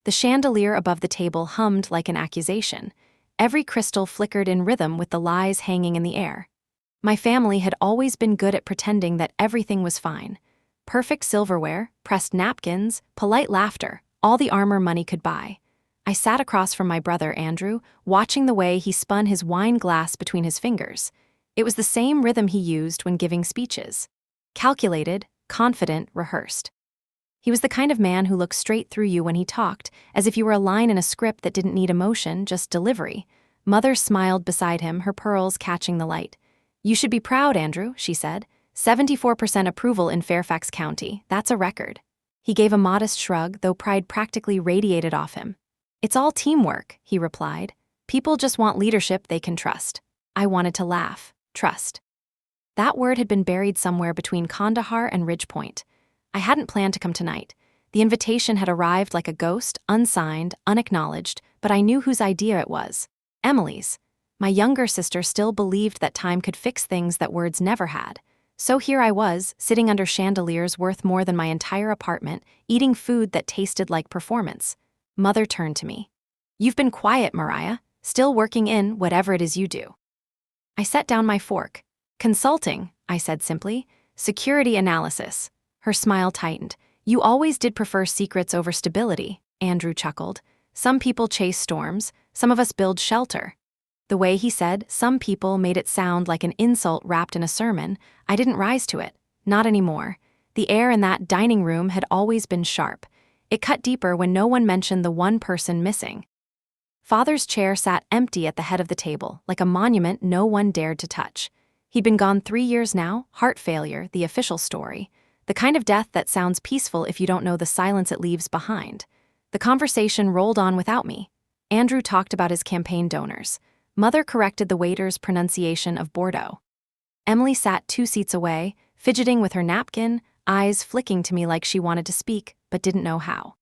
The chandelier above the table hummed like an accusation. Every crystal flickered in rhythm with the lies hanging in the air. My family had always been good at pretending that everything was fine. Perfect silverware, pressed napkins, polite laughter, all the armor money could buy. I sat across from my brother, Andrew, watching the way he spun his wine glass between his fingers. It was the same rhythm he used when giving speeches. Calculated, confident, rehearsed. He was the kind of man who looked straight through you when he talked, as if you were a line in a script that didn't need emotion, just delivery. Mother smiled beside him, her pearls catching the light. "You should be proud, Andrew," she said. 74% approval in Fairfax County, that's a record. He gave a modest shrug, though pride practically radiated off him. "It's all teamwork," he replied. "People just want leadership they can trust." I wanted to laugh. Trust. That word had been buried somewhere between Kandahar and Ridgepoint. I hadn't planned to come tonight. The invitation had arrived like a ghost, unsigned, unacknowledged, but I knew whose idea it was. Emily's. My younger sister still believed that time could fix things that words never had. So here I was, sitting under chandeliers worth more than my entire apartment, eating food that tasted like performance. Mother turned to me. "You've been quiet, Mariah, still working in whatever it is you do." I set down my fork. "Consulting," I said simply. "Security analysis." Her smile tightened. "You always did prefer secrets over stability," Andrew chuckled. "Some people chase storms, some of us build shelter." The way he said "some people" made it sound like an insult wrapped in a sermon. I didn't rise to it. Not anymore. The air in that dining room had always been sharp. It cut deeper when no one mentioned the one person missing. Father's chair sat empty at the head of the table, like a monument no one dared to touch. He'd been gone 3 years now, heart failure, the official story. The kind of death that sounds peaceful if you don't know the silence it leaves behind. The conversation rolled on without me. Andrew talked about his campaign donors. Mother corrected the waiter's pronunciation of Bordeaux. Emily sat 2 seats away, fidgeting with her napkin, eyes flicking to me like she wanted to speak, but didn't know how.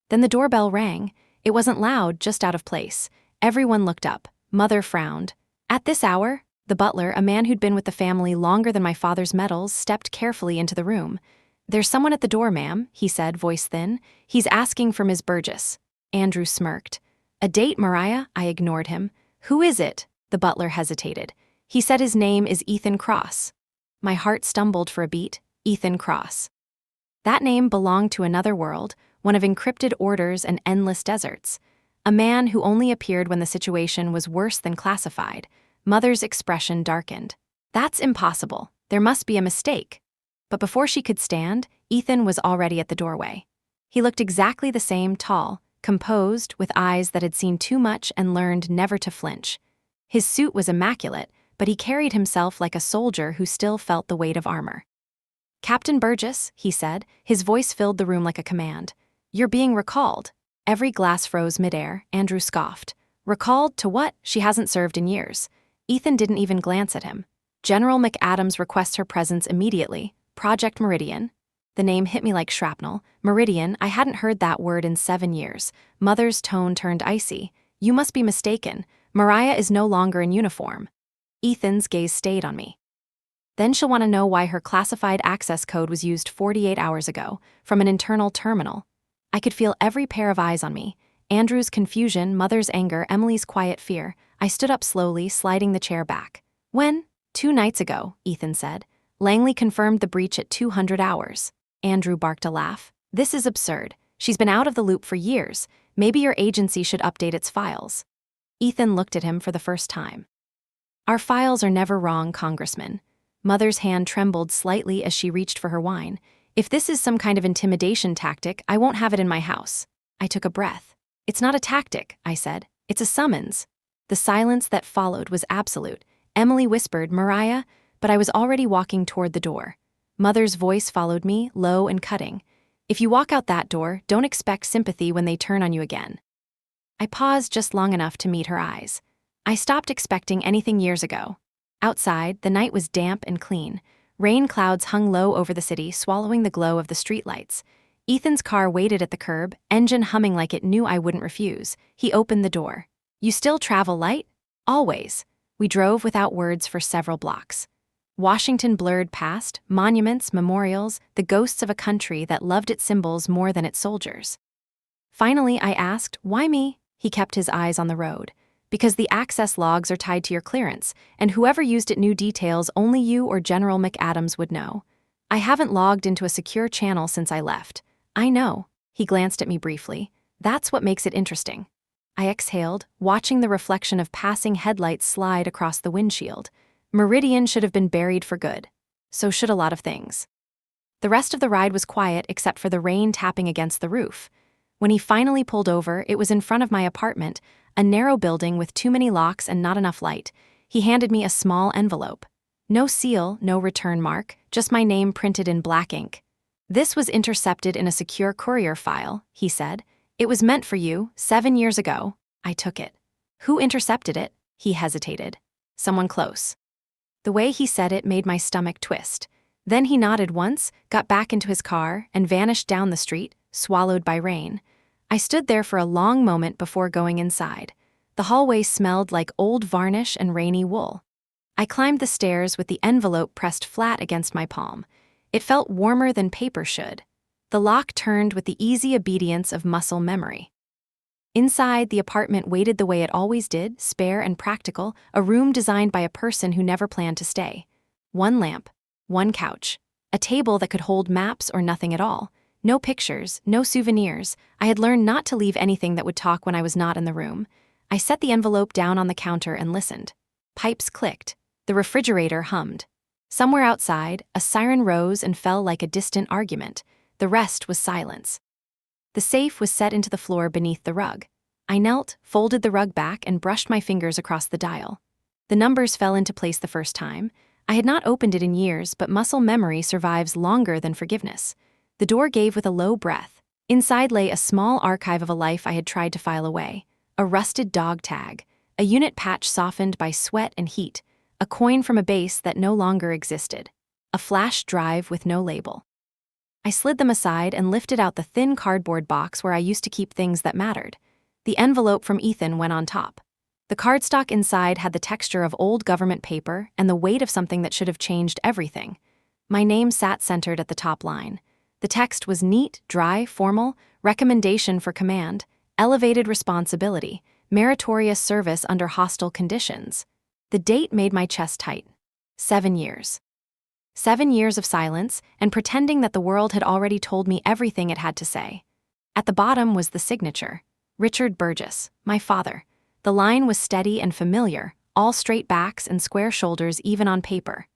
Then the doorbell rang. It wasn't loud, just out of place. Everyone looked up. Mother frowned. "At this hour?" The butler, a man who'd been with the family longer than my father's medals, stepped carefully into the room. "There's someone at the door, ma'am," he said, voice thin. "He's asking for Miss Burgess." Andrew smirked. "A date, Mariah?" I ignored him. "Who is it?" The butler hesitated. "He said his name is Ethan Cross." My heart stumbled for a beat. Ethan Cross. That name belonged to another world, one of encrypted orders and endless deserts. A man who only appeared when the situation was worse than classified. Mother's expression darkened. "That's impossible. There must be a mistake." But before she could stand, Ethan was already at the doorway. He looked exactly the same, tall, composed, with eyes that had seen too much and learned never to flinch. His suit was immaculate, but he carried himself like a soldier who still felt the weight of armor. "Captain Burgess," he said, his voice filled the room like a command. "You're being recalled." Every glass froze midair. Andrew scoffed. "Recalled to what? She hasn't served in years." Ethan didn't even glance at him. "General McAdams requests her presence immediately. Project Meridian." The name hit me like shrapnel. Meridian, I hadn't heard that word in 7 years. Mother's tone turned icy. "You must be mistaken. Mariah is no longer in uniform." Ethan's gaze stayed on me. "Then she'll want to know why her classified access code was used 48 hours ago, from an internal terminal." I could feel every pair of eyes on me. Andrew's confusion, Mother's anger, Emily's quiet fear. I stood up slowly, sliding the chair back. "When?" 2 nights ago, Ethan said. "Langley confirmed the breach at 200 hours. Andrew barked a laugh. "This is absurd. She's been out of the loop for years. Maybe your agency should update its files." Ethan looked at him for the first time. "Our files are never wrong, Congressman." Mother's hand trembled slightly as she reached for her wine. "If this is some kind of intimidation tactic, I won't have it in my house." I took a breath. "It's not a tactic," I said. "It's a summons." The silence that followed was absolute. Emily whispered, "Mariah," but I was already walking toward the door. Mother's voice followed me, low and cutting. "If you walk out that door, don't expect sympathy when they turn on you again." I paused just long enough to meet her eyes. I stopped expecting anything years ago. Outside, the night was damp and clean. Rain clouds hung low over the city, swallowing the glow of the streetlights. Ethan's car waited at the curb, engine humming like it knew I wouldn't refuse. He opened the door. "You still travel light?" "Always." We drove without words for several blocks. Washington blurred past, monuments, memorials, the ghosts of a country that loved its symbols more than its soldiers. Finally, I asked, "Why me?" He kept his eyes on the road. "Because the access logs are tied to your clearance, and whoever used it knew details only you or General McAdams would know. I haven't logged into a secure channel since I left." "I know." He glanced at me briefly. "That's what makes it interesting." I exhaled, watching the reflection of passing headlights slide across the windshield. Meridian should have been buried for good. So should a lot of things. The rest of the ride was quiet except for the rain tapping against the roof. When he finally pulled over, it was in front of my apartment, a narrow building with too many locks and not enough light. He handed me a small envelope. No seal, no return mark, just my name printed in black ink. "This was intercepted in a secure courier file," he said. "It was meant for you, 7 years ago." I took it. "Who intercepted it?" He hesitated. "Someone close." The way he said it made my stomach twist. Then he nodded once, got back into his car, and vanished down the street, swallowed by rain. I stood there for a long moment before going inside. The hallway smelled like old varnish and rainy wool. I climbed the stairs with the envelope pressed flat against my palm. It felt warmer than paper should. The lock turned with the easy obedience of muscle memory. Inside, the apartment waited the way it always did, spare and practical, a room designed by a person who never planned to stay. One lamp, one couch, a table that could hold maps or nothing at all. No pictures, no souvenirs. I had learned not to leave anything that would talk when I was not in the room. I set the envelope down on the counter and listened. Pipes clicked. The refrigerator hummed. Somewhere outside, a siren rose and fell like a distant argument. The rest was silence. The safe was set into the floor beneath the rug. I knelt, folded the rug back, and brushed my fingers across the dial. The numbers fell into place the first time. I had not opened it in years, but muscle memory survives longer than forgiveness. The door gave with a low breath. Inside lay a small archive of a life I had tried to file away. A rusted dog tag, a unit patch softened by sweat and heat, a coin from a base that no longer existed, a flash drive with no label. I slid them aside and lifted out the thin cardboard box where I used to keep things that mattered. The envelope from Ethan went on top. The cardstock inside had the texture of old government paper and the weight of something that should have changed everything. My name sat centered at the top line. The text was neat, dry, formal, recommendation for command, elevated responsibility, meritorious service under hostile conditions. The date made my chest tight. 7 years. 7 years of silence and pretending that the world had already told me everything it had to say. At the bottom was the signature. Richard Burgess, my father. The line was steady and familiar, all straight backs and square shoulders even on paper.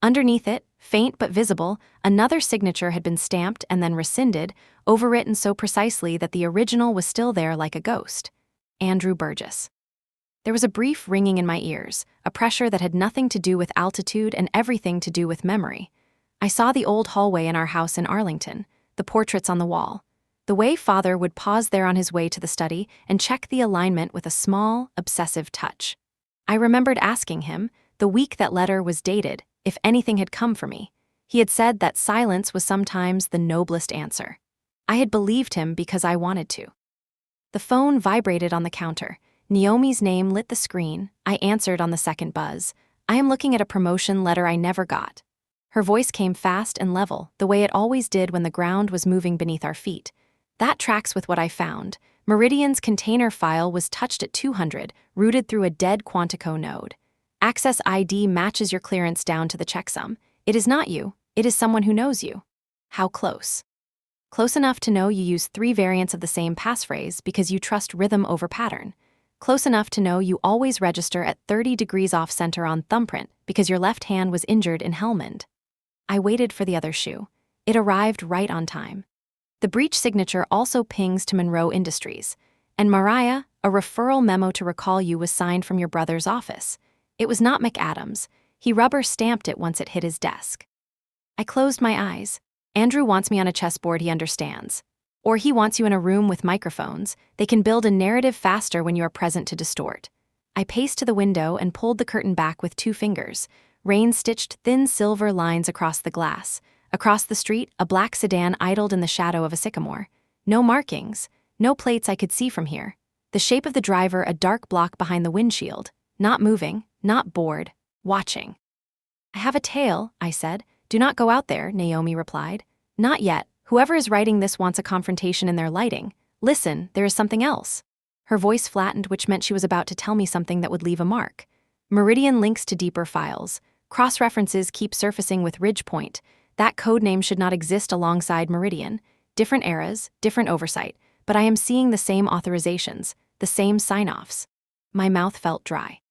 Underneath it, faint but visible, another signature had been stamped and then rescinded, overwritten so precisely that the original was still there like a ghost. Andrew Burgess. There was a brief ringing in my ears, a pressure that had nothing to do with altitude and everything to do with memory. I saw the old hallway in our house in Arlington, the portraits on the wall. The way Father would pause there on his way to the study and check the alignment with a small, obsessive touch. I remembered asking him, the week that letter was dated, if anything had come for me. He had said that silence was sometimes the noblest answer. I had believed him because I wanted to. The phone vibrated on the counter. Naomi's name lit the screen. I answered on the second buzz. "I am looking at a promotion letter I never got." Her voice came fast and level, the way it always did when the ground was moving beneath our feet. That tracks with what I found. Meridian's container file was touched at 200, routed through a dead Quantico node. Access ID matches your clearance down to the checksum. It is not you, it is someone who knows you. How close? Close enough to know you use 3 variants of the same passphrase because you trust rhythm over pattern. Close enough to know you always register at 30 degrees off center on thumbprint because your left hand was injured in Helmand. I waited for the other shoe. It arrived right on time. The breach signature also pings to Monroe Industries. And Mariah, a referral memo to recall you was signed from your brother's office. It was not McAdams. He rubber stamped it once it hit his desk. I closed my eyes. Andrew wants me on a chessboard he understands. Or he wants you in a room with microphones. They can build a narrative faster when you are present to distort. I paced to the window and pulled the curtain back with 2 fingers. Rain stitched thin silver lines across the glass. Across the street, a black sedan idled in the shadow of a sycamore. No markings, no plates I could see from here. The shape of the driver a dark block behind the windshield. Not moving, not bored, watching. "I have a tail," I said. "Do not go out there," Naomi replied. "Not yet. Whoever is writing this wants a confrontation in their lighting. Listen, there is something else. Her voice flattened, which meant she was about to tell me something that would leave a mark. Meridian links to deeper files. Cross-references keep surfacing with Ridge Point. That code name should not exist alongside Meridian. Different eras, different oversight, but I am seeing the same authorizations, the same sign-offs. My mouth felt dry.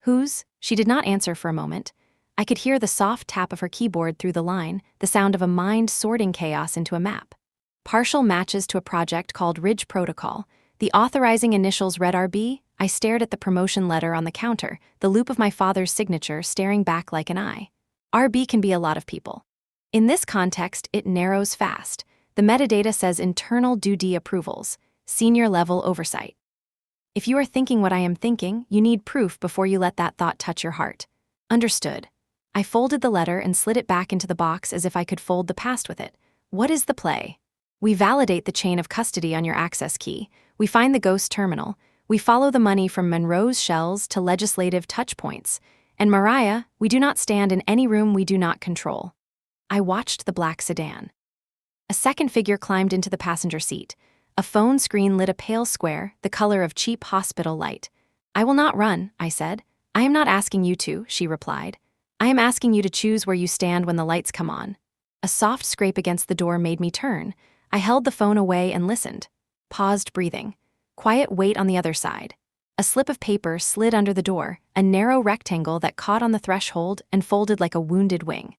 Whose? She did not answer for a moment. I could hear the soft tap of her keyboard through the line, the sound of a mind sorting chaos into a map. Partial matches to a project called Ridge Protocol. The authorizing initials read RB. I stared at the promotion letter on the counter, the loop of my father's signature staring back like an eye. RB can be a lot of people. In this context, it narrows fast. The metadata says internal due approvals, senior level oversight. If you are thinking what I am thinking, you need proof before you let that thought touch your heart. Understood. I folded the letter and slid it back into the box as if I could fold the past with it. What is the play? We validate the chain of custody on your access key. We find the ghost terminal. We follow the money from Monroe's shells to legislative touchpoints. And Mariah, we do not stand in any room we do not control. I watched the black sedan. A second figure climbed into the passenger seat. A phone screen lit a pale square, the color of cheap hospital light. I will not run, I said. I am not asking you to, she replied. I am asking you to choose where you stand when the lights come on. A soft scrape against the door made me turn. I held the phone away and listened. Paused, breathing. Quiet wait on the other side. A slip of paper slid under the door, a narrow rectangle that caught on the threshold and folded like a wounded wing.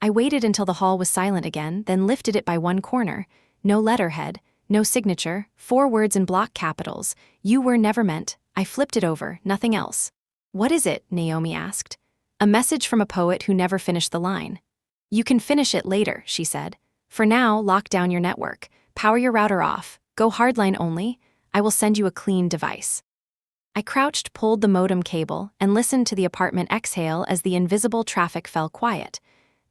I waited until the hall was silent again, then lifted it by one corner. No letterhead, no signature, 4 words in block capitals. You were never meant. I flipped it over, nothing else. What is it? Naomi asked. A message from a poet who never finished the line. You can finish it later, she said. For now, lock down your network. Power your router off. Go hardline only. I will send you a clean device. I crouched, pulled the modem cable, and listened to the apartment exhale as the invisible traffic fell quiet.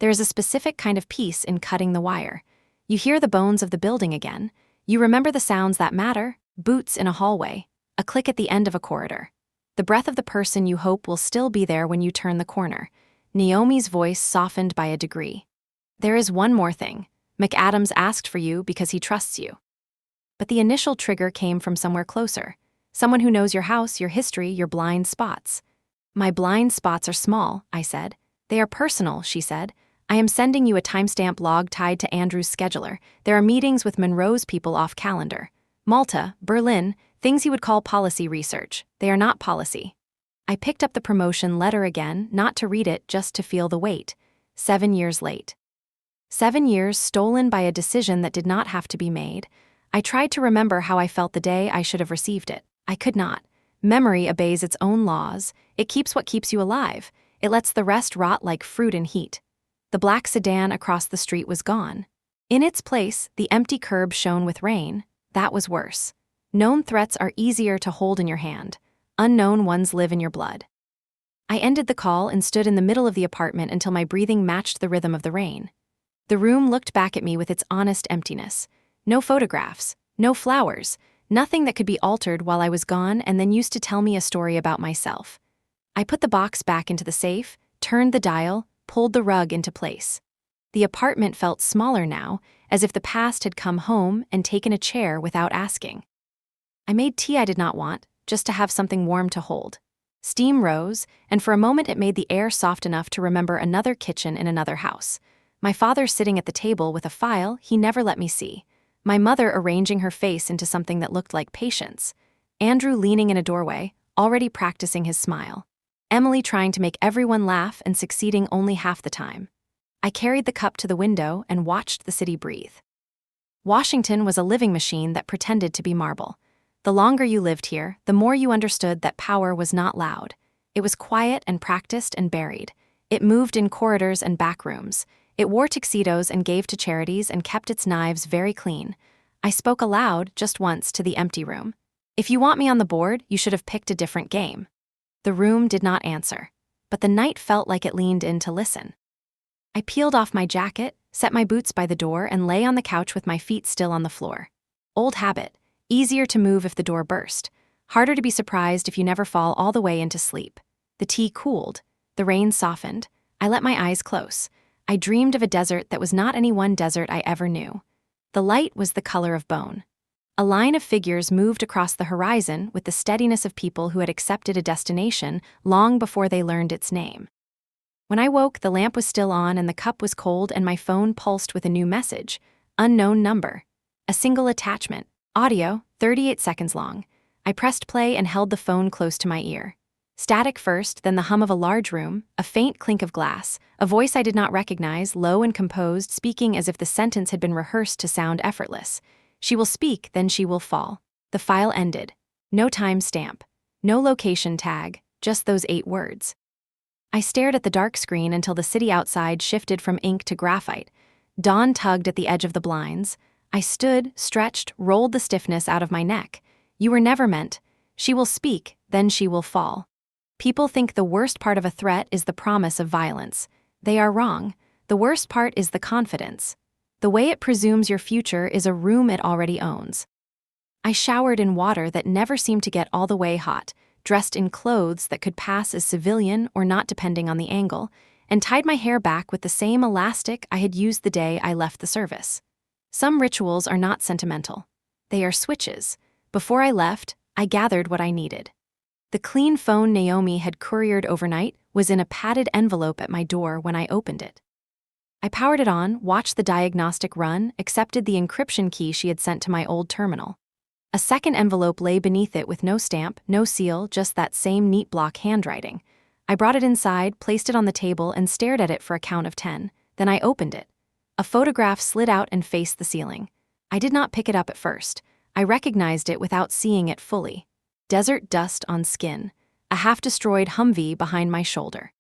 There is a specific kind of peace in cutting the wire. You hear the bones of the building again. You remember the sounds that matter, boots in a hallway, a click at the end of a corridor. The breath of the person you hope will still be there when you turn the corner. Naomi's voice softened by a degree. There is one more thing. McAdams asked for you because he trusts you. But the initial trigger came from somewhere closer. Someone who knows your house, your history, your blind spots. My blind spots are small, I said. They are personal, she said. I am sending you a timestamp log tied to Andrew's scheduler. There are meetings with Monroe's people off calendar. Malta, Berlin, things he would call policy research. They are not policy. I picked up the promotion letter again, not to read it, just to feel the weight. 7 years late. 7 years stolen by a decision that did not have to be made. I tried to remember how I felt the day I should have received it. I could not. Memory obeys its own laws. It keeps what keeps you alive. It lets the rest rot like fruit in heat. The black sedan across the street was gone. In its place, the empty curb shone with rain. That was worse. Known threats are easier to hold in your hand. Unknown ones live in your blood. I ended the call and stood in the middle of the apartment until my breathing matched the rhythm of the rain. The room looked back at me with its honest emptiness. No photographs, no flowers, nothing that could be altered while I was gone and then used to tell me a story about myself. I put the box back into the safe, turned the dial, pulled the rug into place. The apartment felt smaller now, as if the past had come home and taken a chair without asking. I made tea I did not want, just to have something warm to hold. Steam rose, and for a moment it made the air soft enough to remember another kitchen in another house. My father sitting at the table with a file he never let me see. My mother arranging her face into something that looked like patience. Andrew leaning in a doorway, already practicing his smile. Emily trying to make everyone laugh and succeeding only half the time. I carried the cup to the window and watched the city breathe. Washington was a living machine that pretended to be marble. The longer you lived here, the more you understood that power was not loud. It was quiet and practiced and buried. It moved in corridors and back rooms. It wore tuxedos and gave to charities and kept its knives very clean. I spoke aloud, just once, to the empty room. If you want me on the board, you should have picked a different game. The room did not answer, but the night felt like it leaned in to listen. I peeled off my jacket, set my boots by the door, and lay on the couch with my feet still on the floor. Old habit, easier to move if the door burst, harder to be surprised if you never fall all the way into sleep. The tea cooled, the rain softened. I let my eyes close. I dreamed of a desert that was not any one desert I ever knew. The light was the color of bone. A line of figures moved across the horizon with the steadiness of people who had accepted a destination long before they learned its name. When I woke, the lamp was still on and the cup was cold and my phone pulsed with a new message. Unknown number. A single attachment. Audio, 38 seconds long. I pressed play and held the phone close to my ear. Static first, then the hum of a large room, a faint clink of glass, a voice I did not recognize, low and composed, speaking as if the sentence had been rehearsed to sound effortless. She will speak, then she will fall. The file ended. No time stamp. No location tag, just those 8 words. I stared at the dark screen until the city outside shifted from ink to graphite. Dawn tugged at the edge of the blinds. I stood, stretched, rolled the stiffness out of my neck. You were never meant. She will speak, then she will fall. People think the worst part of a threat is the promise of violence. They are wrong. The worst part is the confidence. The way it presumes your future is a room it already owns. I showered in water that never seemed to get all the way hot, dressed in clothes that could pass as civilian or not depending on the angle, and tied my hair back with the same elastic I had used the day I left the service. Some rituals are not sentimental. They are switches. Before I left, I gathered what I needed. The clean phone Naomi had couriered overnight was in a padded envelope at my door when I opened it. I powered it on, watched the diagnostic run, accepted the encryption key she had sent to my old terminal. A second envelope lay beneath it with no stamp, no seal, just that same neat block handwriting. I brought it inside, placed it on the table, and stared at it for a count of 10. Then I opened it. A photograph slid out and faced the ceiling. I did not pick it up at first. I recognized it without seeing it fully. Desert dust on skin. A half-destroyed Humvee behind my shoulder.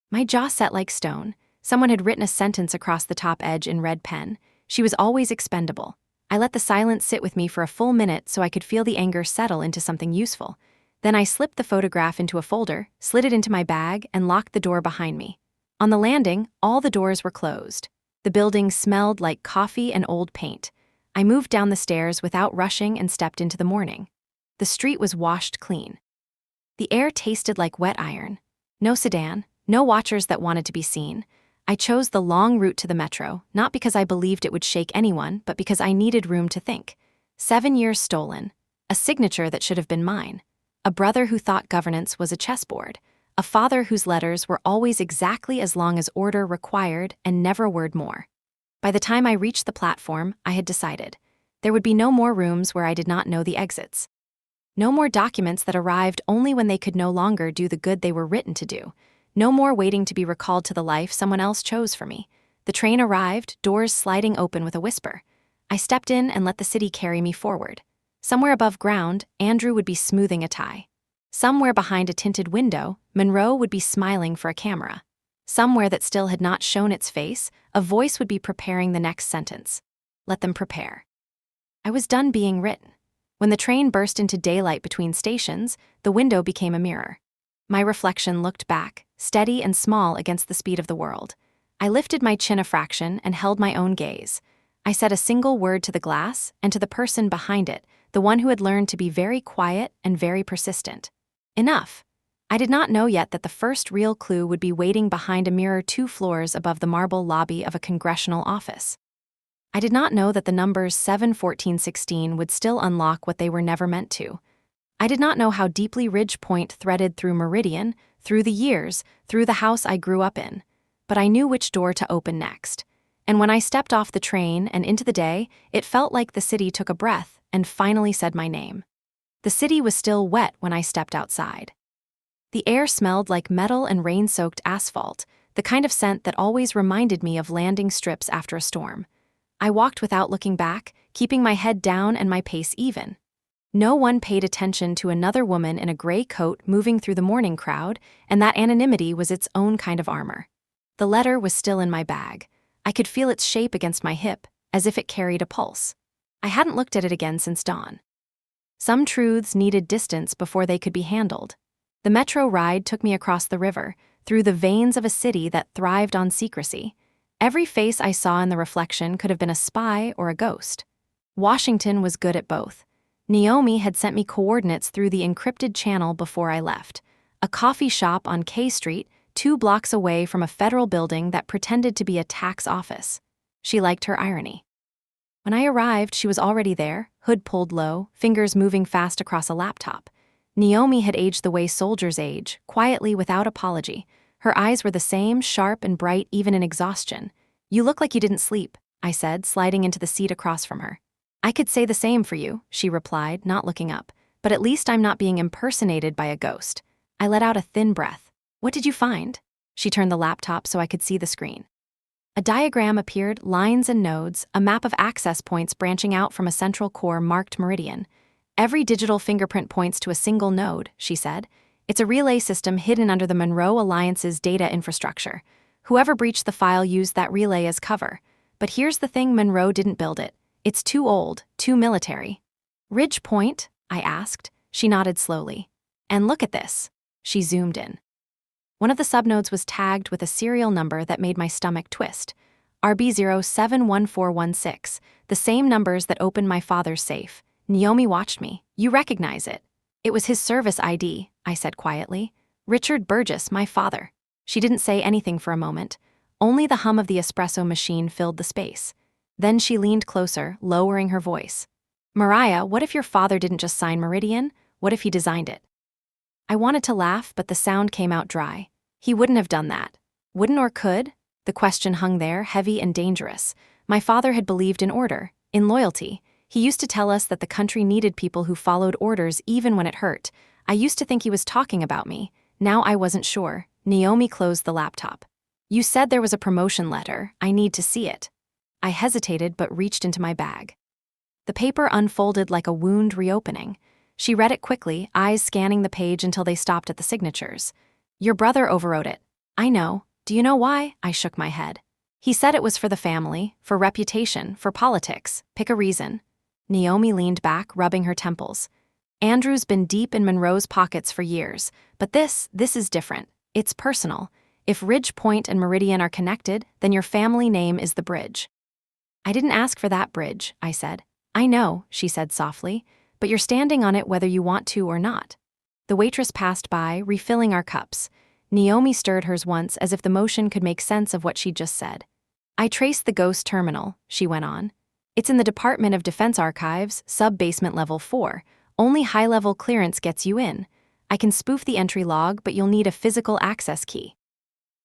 My jaw set like stone. Someone had written a sentence across the top edge in red pen. She was always expendable. I let the silence sit with me for a full minute so I could feel the anger settle into something useful. Then I slipped the photograph into a folder, slid it into my bag, and locked the door behind me. On the landing, all the doors were closed. The building smelled like coffee and old paint. I moved down the stairs without rushing and stepped into the morning. The street was washed clean. The air tasted like wet iron. No sedan, no watchers that wanted to be seen. I chose the long route to the metro, not because I believed it would shake anyone, but because I needed room to think. 7 years stolen. A signature that should have been mine. A brother who thought governance was a chessboard. A father whose letters were always exactly as long as order required and never a word more. By the time I reached the platform, I had decided. There would be no more rooms where I did not know the exits. No more documents that arrived only when they could no longer do the good they were written to do. No more waiting to be recalled to the life someone else chose for me. The train arrived, doors sliding open with a whisper. I stepped in and let the city carry me forward. Somewhere above ground, Andrew would be smoothing a tie. Somewhere behind a tinted window, Monroe would be smiling for a camera. Somewhere that still had not shown its face, a voice would be preparing the next sentence. Let them prepare. I was done being written. When the train burst into daylight between stations, the window became a mirror. My reflection looked back, steady and small against the speed of the world. I lifted my chin a fraction and held my own gaze. I said a single word to the glass and to the person behind it, the one who had learned to be very quiet and very persistent. Enough. I did not know yet that the first real clue would be waiting behind a mirror 2 floors above the marble lobby of a congressional office. I did not know that the numbers 7, 14, 16 would still unlock what they were never meant to. I did not know how deeply Ridge Point threaded through Meridian, through the years, through the house I grew up in. But I knew which door to open next. And when I stepped off the train and into the day, it felt like the city took a breath and finally said my name. The city was still wet when I stepped outside. The air smelled like metal and rain-soaked asphalt, the kind of scent that always reminded me of landing strips after a storm. I walked without looking back, keeping my head down and my pace even. No one paid attention to another woman in a gray coat moving through the morning crowd, and that anonymity was its own kind of armor. The letter was still in my bag. I could feel its shape against my hip, as if it carried a pulse. I hadn't looked at it again since dawn. Some truths needed distance before they could be handled. The metro ride took me across the river, through the veins of a city that thrived on secrecy. Every face I saw in the reflection could have been a spy or a ghost. Washington was good at both. Naomi had sent me coordinates through the encrypted channel before I left. A coffee shop on K Street, 2 blocks away from a federal building that pretended to be a tax office. She liked her irony. When I arrived, she was already there, hood pulled low, fingers moving fast across a laptop. Naomi had aged the way soldiers age, quietly without apology. Her eyes were the same, sharp and bright even in exhaustion. "You look like you didn't sleep," I said, sliding into the seat across from her. "I could say the same for you," she replied, not looking up. "But at least I'm not being impersonated by a ghost." I let out a thin breath. "What did you find?" She turned the laptop so I could see the screen. A diagram appeared, lines and nodes, a map of access points branching out from a central core marked meridian. "Every digital fingerprint points to a single node," she said. "It's a relay system hidden under the Monroe Alliance's data infrastructure. Whoever breached the file used that relay as cover. But here's the thing, Monroe didn't build it. It's too old, too military." "Ridge Point?" I asked. She nodded slowly. "And look at this." She zoomed in. One of the subnodes was tagged with a serial number that made my stomach twist. RB071416, the same numbers that opened my father's safe. Naomi watched me. "You recognize it." "It was his service ID," I said quietly. "Richard Burgess, my father." She didn't say anything for a moment. Only the hum of the espresso machine filled the space. Then she leaned closer, lowering her voice. "Mariah, what if your father didn't just sign Meridian? What if he designed it?" I wanted to laugh, but the sound came out dry. "He wouldn't have done that." Wouldn't or could? The question hung there, heavy and dangerous. My father had believed in order, in loyalty. He used to tell us that the country needed people who followed orders even when it hurt. I used to think he was talking about me. Now I wasn't sure. Naomi closed the laptop. "You said there was a promotion letter. I need to see it." I hesitated but reached into my bag. The paper unfolded like a wound reopening. She read it quickly, eyes scanning the page until they stopped at the signatures. "Your brother overwrote it." "I know. Do you know why?" I shook my head. "He said it was for the family, for reputation, for politics. Pick a reason." Naomi leaned back, rubbing her temples. "Andrew's been deep in Monroe's pockets for years, but this is different. It's personal. If Ridge Point and Meridian are connected, then your family name is the bridge." "I didn't ask for that bridge," I said. "I know," she said softly, "but you're standing on it whether you want to or not." The waitress passed by, refilling our cups. Naomi stirred hers once as if the motion could make sense of what she'd just said. "I traced the ghost terminal," she went on. "It's in the Department of Defense Archives, sub-basement level 4. Only high-level clearance gets you in. I can spoof the entry log, but you'll need a physical access key."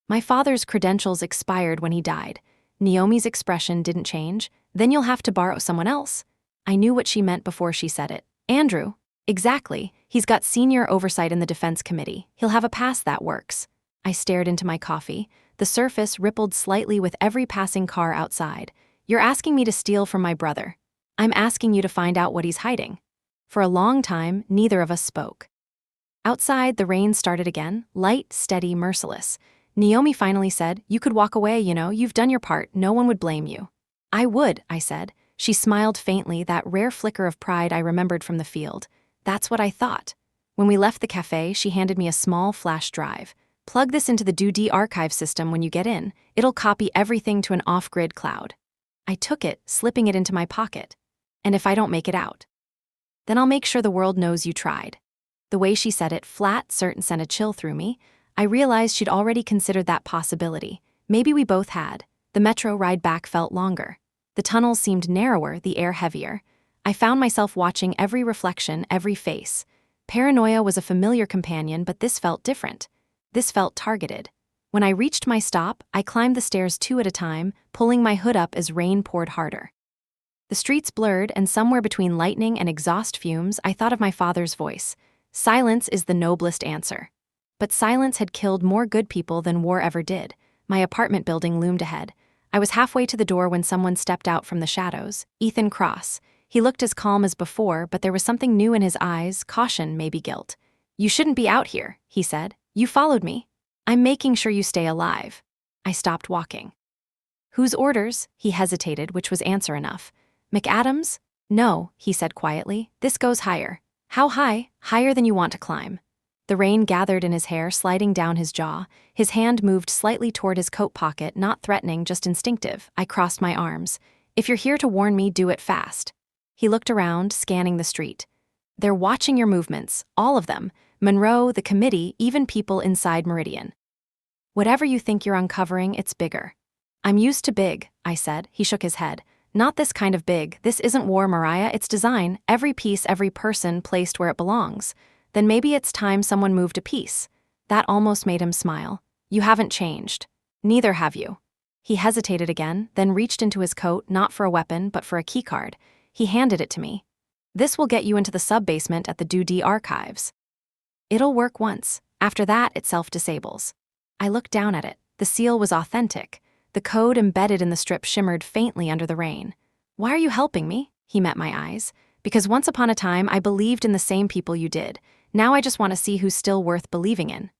My father's credentials expired when he died. Naomi's expression didn't change. "Then you'll have to borrow someone else." I knew what she meant before she said it. "Andrew." "Exactly. He's got senior oversight in the Defense Committee. He'll have a pass that works." I stared into my coffee. The surface rippled slightly with every passing car outside. "You're asking me to steal from my brother." "I'm asking you to find out what he's hiding." For a long time, neither of us spoke. Outside, the rain started again, light, steady, merciless. Naomi finally said, "You could walk away, you've done your part, no one would blame you." "I would," I said. She smiled faintly, that rare flicker of pride I remembered from the field. "That's what I thought." When we left the cafe, she handed me a small flash drive. "Plug this into the DoD archive system when you get in. It'll copy everything to an off-grid cloud." I took it, slipping it into my pocket. "And if I don't make it out?" "Then I'll make sure the world knows you tried." The way she said it, flat, certain, sent a chill through me. I realized she'd already considered that possibility. Maybe we both had. The metro ride back felt longer. The tunnels seemed narrower, the air heavier. I found myself watching every reflection, every face. Paranoia was a familiar companion, but this felt different. This felt targeted. When I reached my stop, I climbed the stairs 2 at a time, pulling my hood up as rain poured harder. The streets blurred, and somewhere between lightning and exhaust fumes, I thought of my father's voice. "Silence is the noblest answer." But silence had killed more good people than war ever did. My apartment building loomed ahead. I was halfway to the door when someone stepped out from the shadows. Ethan Cross. He looked as calm as before, but there was something new in his eyes, caution, maybe guilt. "You shouldn't be out here," he said. "You followed me. I'm making sure you stay alive." I stopped walking. "Whose orders?" He hesitated, which was answer enough. "McAdams?" "No," he said quietly. "This goes higher." "How high?" "Higher than you want to climb." The rain gathered in his hair, sliding down his jaw. His hand moved slightly toward his coat pocket, not threatening, just instinctive. I crossed my arms. "If you're here to warn me, do it fast." He looked around, scanning the street. "They're watching your movements, all of them. Monroe, the committee, even people inside Meridian. Whatever you think you're uncovering, it's bigger." "I'm used to big," I said. He shook his head. Not this kind of big. This isn't war, Mariah, it's design. Every piece, every person placed where it belongs. Then maybe it's time someone moved a piece. That almost made him smile. You haven't changed. Neither have you. He hesitated again, then reached into his coat, not for a weapon, but for a keycard. He handed it to me. This will get you into the sub-basement at the DoD archives. It'll work once. After that, it self-disables. I looked down at it. The seal was authentic. The code embedded in the strip shimmered faintly under the rain. Why are you helping me? He met my eyes. Because once upon a time, I believed in the same people you did. Now I just want to see who's still worth believing in.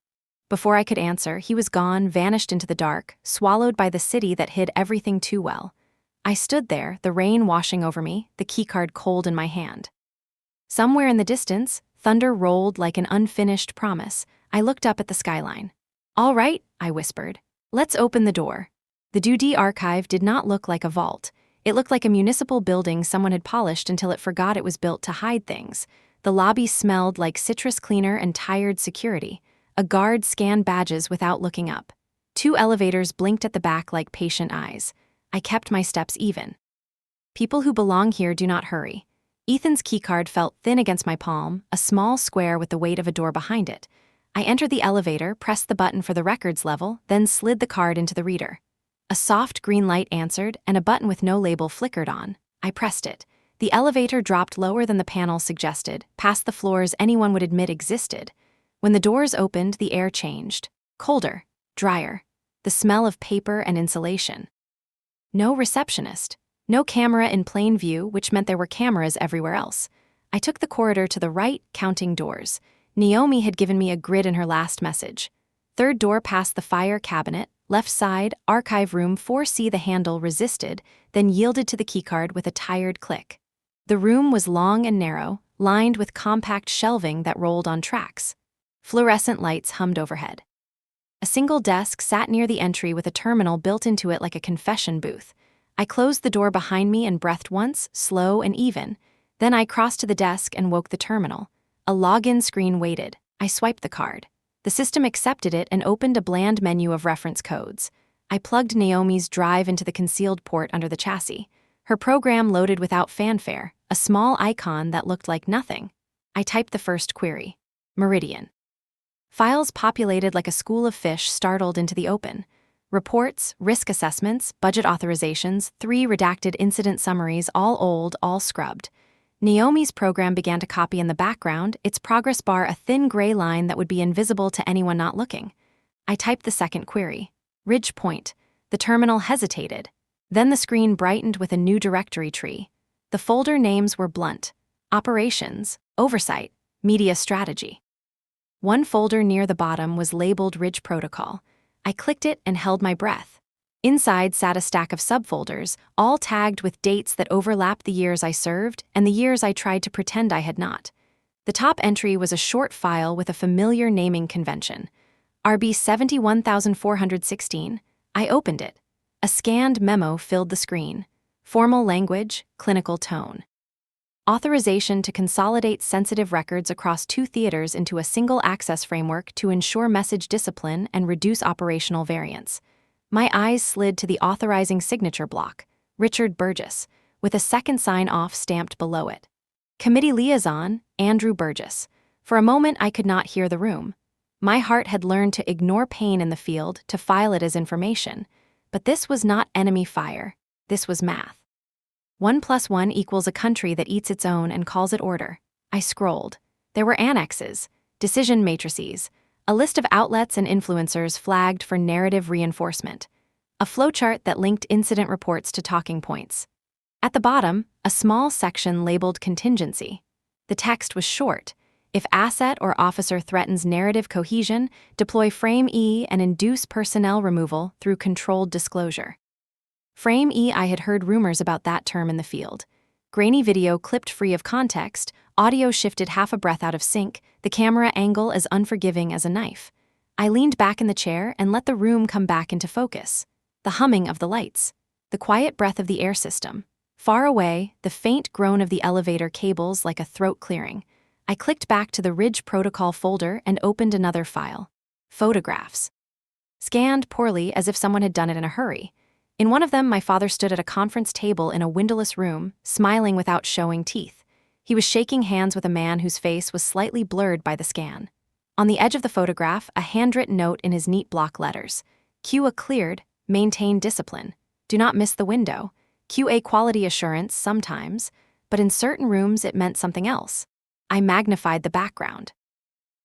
Before I could answer, he was gone, vanished into the dark, swallowed by the city that hid everything too well. I stood there, the rain washing over me, the keycard cold in my hand. Somewhere in the distance, thunder rolled like an unfinished promise. I looked up at the skyline. All right, I whispered. Let's open the door. The DoD archive did not look like a vault. It looked like a municipal building someone had polished until it forgot it was built to hide things. The lobby smelled like citrus cleaner and tired security. A guard scanned badges without looking up. 2 elevators blinked at the back like patient eyes. I kept my steps even. People who belong here do not hurry. Ethan's keycard felt thin against my palm, a small square with the weight of a door behind it. I entered the elevator, pressed the button for the records level, then slid the card into the reader. A soft green light answered, and a button with no label flickered on. I pressed it. The elevator dropped lower than the panel suggested, past the floors anyone would admit existed. When the doors opened, the air changed. Colder, drier. The smell of paper and insulation. No receptionist. No camera in plain view, which meant there were cameras everywhere else. I took the corridor to the right, counting doors. Naomi had given me a grid in her last message. 3rd door past the fire cabinet, left side, archive room 4C. The handle resisted, then yielded to the keycard with a tired click. The room was long and narrow, lined with compact shelving that rolled on tracks. Fluorescent lights hummed overhead. A single desk sat near the entry with a terminal built into it like a confession booth. I closed the door behind me and breathed once, slow and even. Then I crossed to the desk and woke the terminal. A login screen waited. I swiped the card. The system accepted it and opened a bland menu of reference codes. I plugged Naomi's drive into the concealed port under the chassis. Her program loaded without fanfare, a small icon that looked like nothing. I typed the first query. Meridian. Files populated like a school of fish startled into the open. Reports, risk assessments, budget authorizations, 3 redacted incident summaries, all old, all scrubbed. Naomi's program began to copy in the background, its progress bar a thin gray line that would be invisible to anyone not looking. I typed the second query. Ridge Point. The terminal hesitated. Then the screen brightened with a new directory tree. The folder names were blunt. Operations, Oversight, Media Strategy. One folder near the bottom was labeled Ridge Protocol. I clicked it and held my breath. Inside sat a stack of subfolders, all tagged with dates that overlapped the years I served and the years I tried to pretend I had not. The top entry was a short file with a familiar naming convention. RB 71416. I opened it. A scanned memo filled the screen. Formal language, clinical tone. Authorization to consolidate sensitive records across 2 theaters into a single access framework to ensure message discipline and reduce operational variance. My eyes slid to the authorizing signature block, Richard Burgess, with a second sign-off stamped below it. Committee Liaison, Andrew Burgess. For a moment I could not hear the room. My heart had learned to ignore pain in the field, to file it as information. But this was not enemy fire. This was math. 1 + 1 equals a country that eats its own and calls it order. I scrolled. There were annexes, decision matrices, a list of outlets and influencers flagged for narrative reinforcement, a flowchart that linked incident reports to talking points. At the bottom, a small section labeled contingency. The text was short. If asset or officer threatens narrative cohesion, deploy Frame E and induce personnel removal through controlled disclosure. Frame E, I had heard rumors about that term in the field. Grainy video clipped free of context, audio shifted half a breath out of sync, the camera angle as unforgiving as a knife. I leaned back in the chair and let the room come back into focus. The humming of the lights. The quiet breath of the air system. Far away, the faint groan of the elevator cables like a throat clearing. I clicked back to the Ridge Protocol folder and opened another file. Photographs. Scanned poorly as if someone had done it in a hurry. In one of them, my father stood at a conference table in a windowless room, smiling without showing teeth. He was shaking hands with a man whose face was slightly blurred by the scan. On the edge of the photograph, a handwritten note in his neat block letters. QA cleared, maintain discipline. Do not miss the window. QA quality assurance sometimes, but in certain rooms it meant something else. I magnified the background.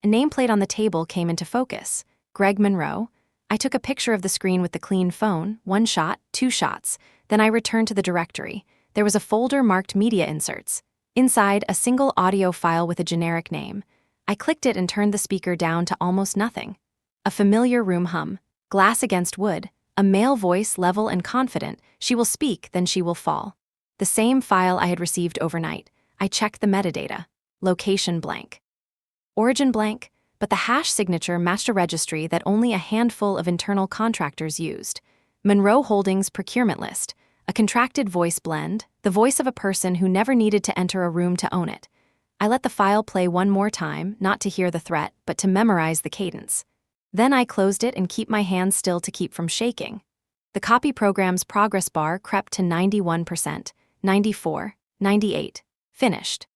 A nameplate on the table came into focus. Greg Monroe. I took a picture of the screen with the clean phone, 1 shot, 2 shots. Then I returned to the directory. There was a folder marked Media Inserts. Inside, a single audio file with a generic name. I clicked it and turned the speaker down to almost nothing. A familiar room hum. Glass against wood. A male voice, level and confident. She will speak, then she will fall. The same file I had received overnight. I checked the metadata. Location blank. Origin blank, but the hash signature matched a registry that only a handful of internal contractors used. Monroe Holdings procurement list. A contracted voice blend, the voice of a person who never needed to enter a room to own it. I let the file play one more time, not to hear the threat, but to memorize the cadence. Then I closed it and kept my hands still to keep from shaking. The copy program's progress bar crept to 91%, 94, 98. Finished.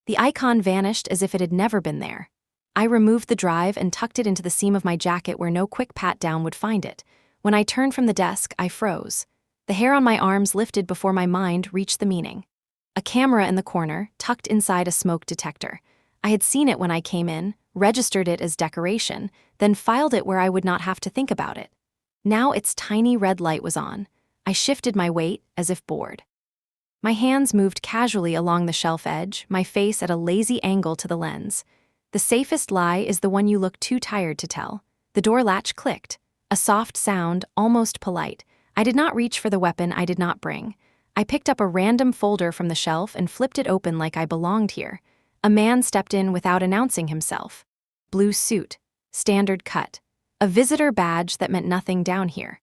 The icon vanished as if it had never been there. I removed the drive and tucked it into the seam of my jacket where no quick pat-down would find it. When I turned from the desk, I froze. The hair on my arms lifted before my mind reached the meaning. A camera in the corner, tucked inside a smoke detector. I had seen it when I came in, registered it as decoration, then filed it where I would not have to think about it. Now its tiny red light was on. I shifted my weight, as if bored. My hands moved casually along the shelf edge, my face at a lazy angle to the lens. The safest lie is the one you look too tired to tell. The door latch clicked. A soft sound, almost polite. I did not reach for the weapon I did not bring. I picked up a random folder from the shelf and flipped it open like I belonged here. A man stepped in without announcing himself. Blue suit. Standard cut. A visitor badge that meant nothing down here.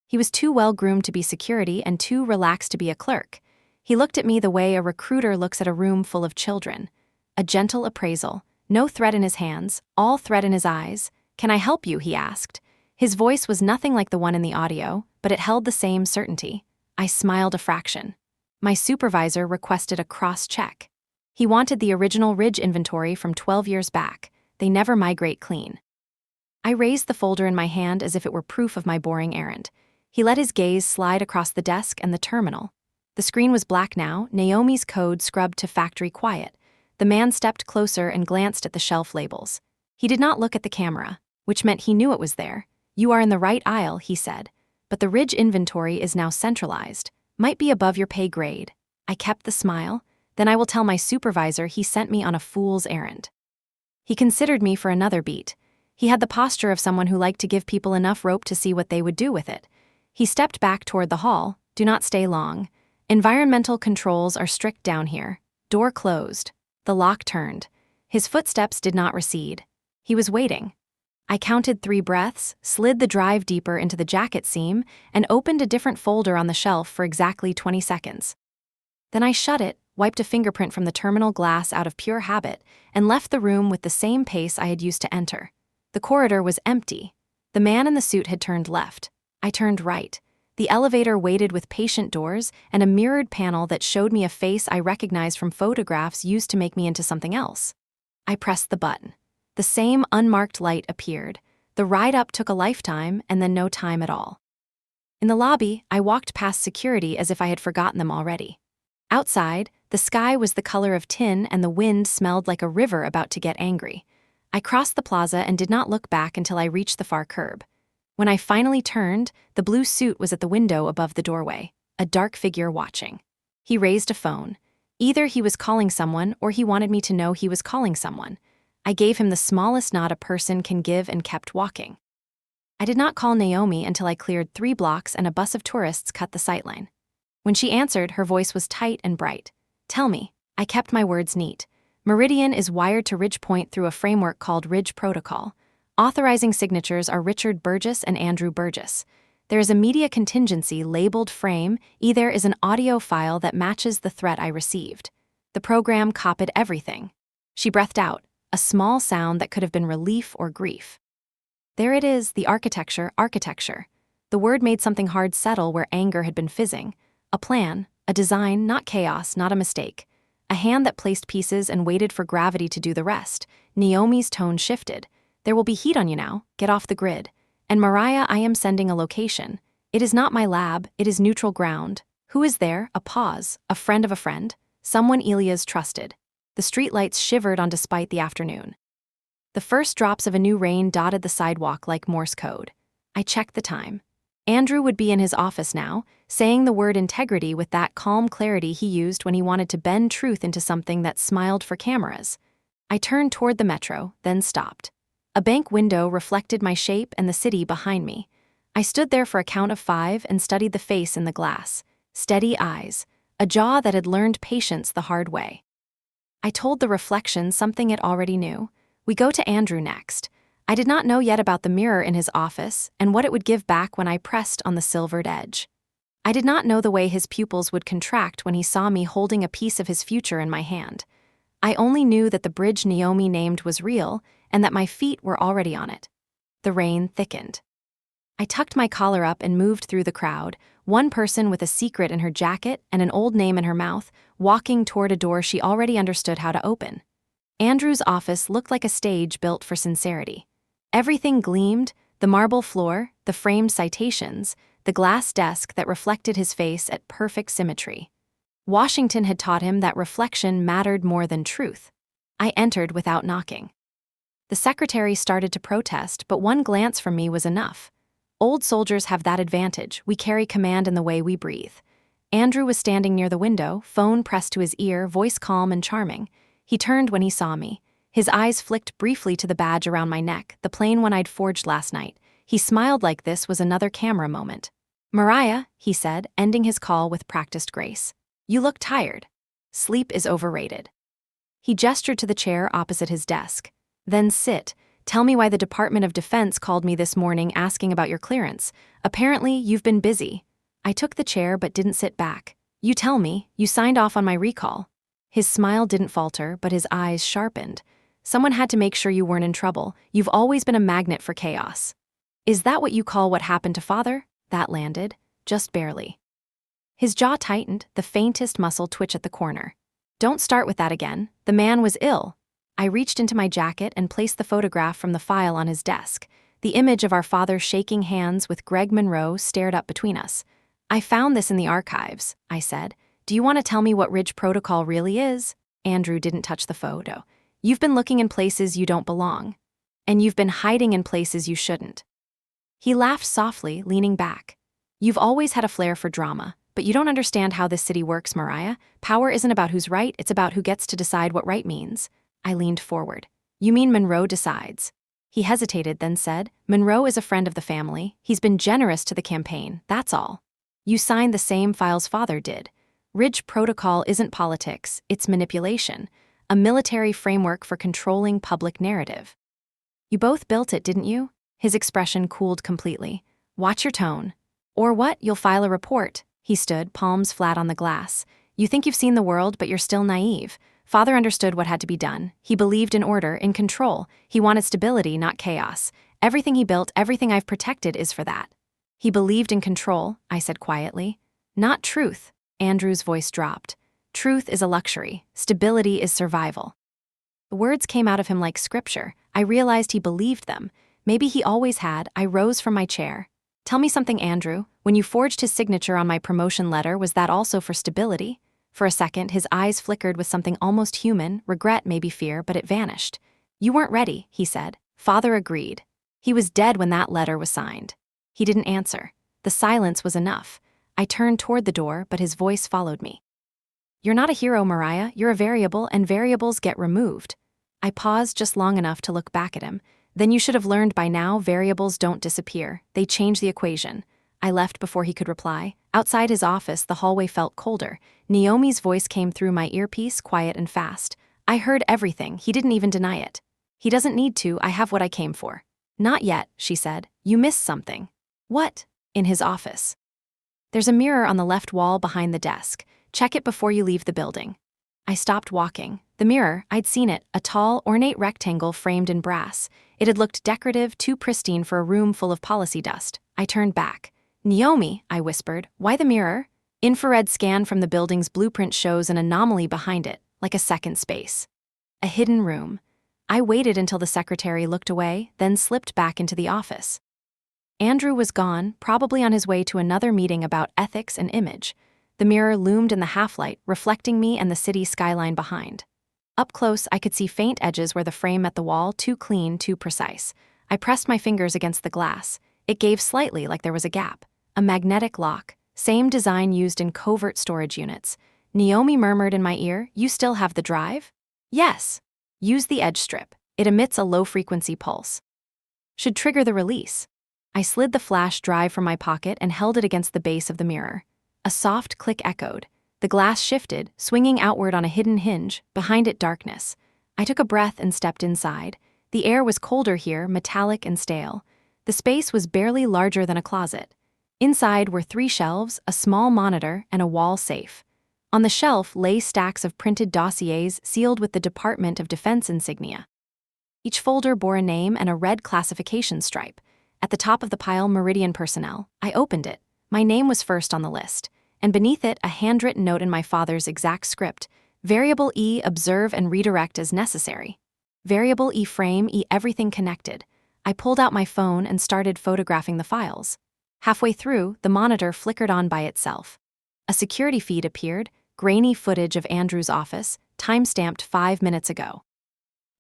He was too well-groomed to be security and too relaxed to be a clerk. He looked at me the way a recruiter looks at a room full of children. A gentle appraisal. No threat in his hands, all threat in his eyes. "Can I help you?" he asked. His voice was nothing like the one in the audio, but it held the same certainty. I smiled a fraction. My supervisor requested a cross-check. He wanted the original Ridge inventory from 12 years back. They never migrate clean. I raised the folder in my hand as if it were proof of my boring errand. He let his gaze slide across the desk and the terminal. The screen was black now, Naomi's code scrubbed to factory quiet. The man stepped closer and glanced at the shelf labels. He did not look at the camera, which meant he knew it was there. "You are in the right aisle," he said. "But the Ridge inventory is now centralized. Might be above your pay grade." I kept the smile. "Then I will tell my supervisor he sent me on a fool's errand." He considered me for another beat. He had the posture of someone who liked to give people enough rope to see what they would do with it. He stepped back toward the hall. "Do not stay long. Environmental controls are strict down here." Door closed. The lock turned. His footsteps did not recede. He was waiting. I counted 3 breaths, slid the drive deeper into the jacket seam, and opened a different folder on the shelf for exactly 20 seconds. Then I shut it, wiped a fingerprint from the terminal glass out of pure habit, and left the room with the same pace I had used to enter. The corridor was empty. The man in the suit had turned left. I turned right. The elevator waited with patient doors and a mirrored panel that showed me a face I recognized from photographs used to make me into something else. I pressed the button. The same unmarked light appeared. The ride up took a lifetime and then no time at all. In the lobby, I walked past security as if I had forgotten them already. Outside, the sky was the color of tin and the wind smelled like a river about to get angry. I crossed the plaza and did not look back until I reached the far curb. When I finally turned, the blue suit was at the window above the doorway, a dark figure watching. He raised a phone. Either he was calling someone or he wanted me to know he was calling someone. I gave him the smallest nod a person can give and kept walking. I did not call Naomi until I cleared 3 blocks and a bus of tourists cut the sightline. When she answered, her voice was tight and bright. "Tell me." I kept my words neat. Meridian is wired to Ridge Point through a framework called Ridge Protocol. Authorizing signatures are Richard Burgess and Andrew Burgess. There is a media contingency labeled frame. There is an audio file that matches the threat I received. The program copied everything. She breathed out, a small sound that could have been relief or grief. There it is, the architecture. The word made something hard settle where anger had been fizzing. A plan, a design, not chaos, not a mistake. A hand that placed pieces and waited for gravity to do the rest. Naomi's tone shifted. There will be heat on you now. Get off the grid. And Mariah, I am sending a location. It is not my lab, it is neutral ground. Who is there? A pause. A friend of a friend. Someone Elia's trusted. The streetlights shivered on despite the afternoon. The first drops of a new rain dotted the sidewalk like Morse code. I checked the time. Andrew would be in his office now, saying the word integrity with that calm clarity he used when he wanted to bend truth into something that smiled for cameras. I turned toward the metro, then stopped. A bank window reflected my shape and the city behind me. I stood there for a count of 5 and studied the face in the glass. Steady eyes, a jaw that had learned patience the hard way. I told the reflection something it already knew. We go to Andrew next. I did not know yet about the mirror in his office and what it would give back when I pressed on the silvered edge. I did not know the way his pupils would contract when he saw me holding a piece of his future in my hand. I only knew that the bridge Naomi named was real and that my feet were already on it. The rain thickened. I tucked my collar up and moved through the crowd, one person with a secret in her jacket and an old name in her mouth, walking toward a door she already understood how to open. Andrew's office looked like a stage built for sincerity. Everything gleamed, the marble floor, the framed citations, the glass desk that reflected his face at perfect symmetry. Washington had taught him that reflection mattered more than truth. I entered without knocking. The secretary started to protest, but one glance from me was enough. Old soldiers have that advantage. We carry command in the way we breathe. Andrew was standing near the window, phone pressed to his ear, voice calm and charming. He turned when he saw me. His eyes flicked briefly to the badge around my neck, the plain one I'd forged last night. He smiled like this was another camera moment. "Mariah," he said, ending his call with practiced grace. "You look tired. Sleep is overrated." He gestured to the chair opposite his desk. "Then sit. Tell me why the Department of Defense called me this morning asking about your clearance. Apparently, you've been busy." I took the chair but didn't sit back. "You tell me. You signed off on my recall." His smile didn't falter, but his eyes sharpened. "Someone had to make sure you weren't in trouble. You've always been a magnet for chaos." "Is that what you call what happened to Father?" That landed, just barely. His jaw tightened, the faintest muscle twitch at the corner. "Don't start with that again. The man was ill." I reached into my jacket and placed the photograph from the file on his desk. The image of our father shaking hands with Greg Monroe stared up between us. "I found this in the archives," I said. "Do you want to tell me what Ridge Protocol really is?" Andrew didn't touch the photo. "You've been looking in places you don't belong. And you've been hiding in places you shouldn't." He laughed softly, leaning back. "You've always had a flair for drama, but you don't understand how this city works, Mariah. Power isn't about who's right, it's about who gets to decide what right means." I leaned forward. "You mean Monroe decides?" He hesitated, then said, "Monroe is a friend of the family. He's been generous to the campaign, that's all. You signed the same files Father did. Ridge Protocol isn't politics, it's manipulation. A military framework for controlling public narrative." "You both built it, didn't you?" His expression cooled completely. "Watch your tone. Or what, you'll file a report." He stood, palms flat on the glass. "You think you've seen the world, but you're still naive. Father understood what had to be done. He believed in order, in control. He wanted stability, not chaos. Everything he built, everything I've protected is for that." "He believed in control," I said quietly. "Not truth." Andrew's voice dropped. "Truth is a luxury. Stability is survival." The words came out of him like scripture. I realized he believed them. Maybe he always had. I rose from my chair. "Tell me something, Andrew. When you forged his signature on my promotion letter, was that also for stability?" For a second, his eyes flickered with something almost human, regret, maybe fear, but it vanished. "You weren't ready," he said. "Father agreed. He was dead when that letter was signed." He didn't answer. The silence was enough. I turned toward the door, but his voice followed me. "You're not a hero, Mariah. You're a variable, and variables get removed." I paused just long enough to look back at him. "Then you should have learned by now, variables don't disappear. They change the equation." I left before he could reply. Outside his office, the hallway felt colder. Naomi's voice came through my earpiece, quiet and fast. I heard everything. He didn't even deny it. "He doesn't need to. I have what I came for." "Not yet," she said. "You missed something." "What?" "In his office. There's a mirror on the left wall behind the desk. Check it before you leave the building." I stopped walking. The mirror, I'd seen it, a tall, ornate rectangle framed in brass. It had looked decorative, too pristine for a room full of policy dust. I turned back. Naomi, I whispered, why the mirror? Infrared scan from the building's blueprint shows an anomaly behind it, like a second space. A hidden room. I waited until the secretary looked away, then slipped back into the office. Andrew was gone, probably on his way to another meeting about ethics and image. The mirror loomed in the half-light, reflecting me and the city skyline behind. Up close, I could see faint edges where the frame met the wall, too clean, too precise. I pressed my fingers against the glass. It gave slightly, like there was a gap. A magnetic lock, same design used in covert storage units. Naomi murmured in my ear, "You still have the drive?" "Yes." "Use the edge strip. It emits a low-frequency pulse. Should trigger the release." I slid the flash drive from my pocket and held it against the base of the mirror. A soft click echoed. The glass shifted, swinging outward on a hidden hinge, behind it darkness. I took a breath and stepped inside. The air was colder here, metallic and stale. The space was barely larger than a closet. Inside were 3 shelves, a small monitor, and a wall safe. On the shelf lay stacks of printed dossiers sealed with the Department of Defense insignia. Each folder bore a name and a red classification stripe. At the top of the pile, Meridian personnel. I opened it. My name was first on the list, and beneath it a handwritten note in my father's exact script. Variable E, observe and redirect as necessary. Variable E, frame E, everything connected. I pulled out my phone and started photographing the files. Halfway through, the monitor flickered on by itself. A security feed appeared, grainy footage of Andrew's office, time-stamped 5 minutes ago.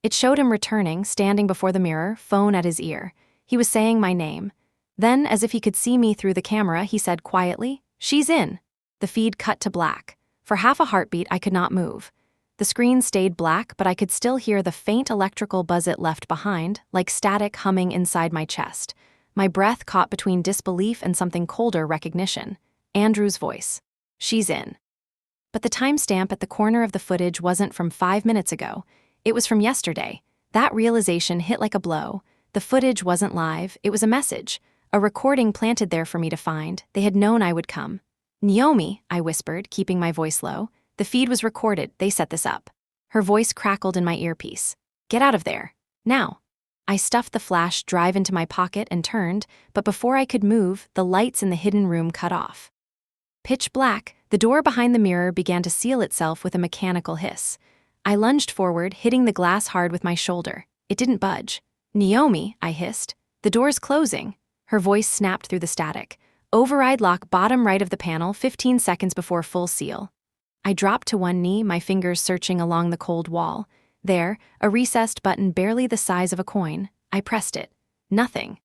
It showed him returning, standing before the mirror, phone at his ear. He was saying my name. Then, as if he could see me through the camera, he said quietly, "She's in." The feed cut to black. For half a heartbeat, I could not move. The screen stayed black, but I could still hear the faint electrical buzz it left behind, like static humming inside my chest. My breath caught between disbelief and something colder, recognition. Andrew's voice. "She's in." But the timestamp at the corner of the footage wasn't from 5 minutes ago. It was from yesterday. That realization hit like a blow. The footage wasn't live, it was a message. A recording planted there for me to find. They had known I would come. "Naomi," I whispered, keeping my voice low. "The feed was recorded, they set this up." Her voice crackled in my earpiece. "Get out of there. Now." I stuffed the flash drive into my pocket and turned, but before I could move, the lights in the hidden room cut off. Pitch black, the door behind the mirror began to seal itself with a mechanical hiss. I lunged forward, hitting the glass hard with my shoulder. It didn't budge. "Naomi," I hissed. "The door's closing." Her voice snapped through the static. "Override lock bottom right of the panel, 15 seconds before full seal." I dropped to one knee, my fingers searching along the cold wall. There, a recessed button barely the size of a coin. I pressed it. Nothing.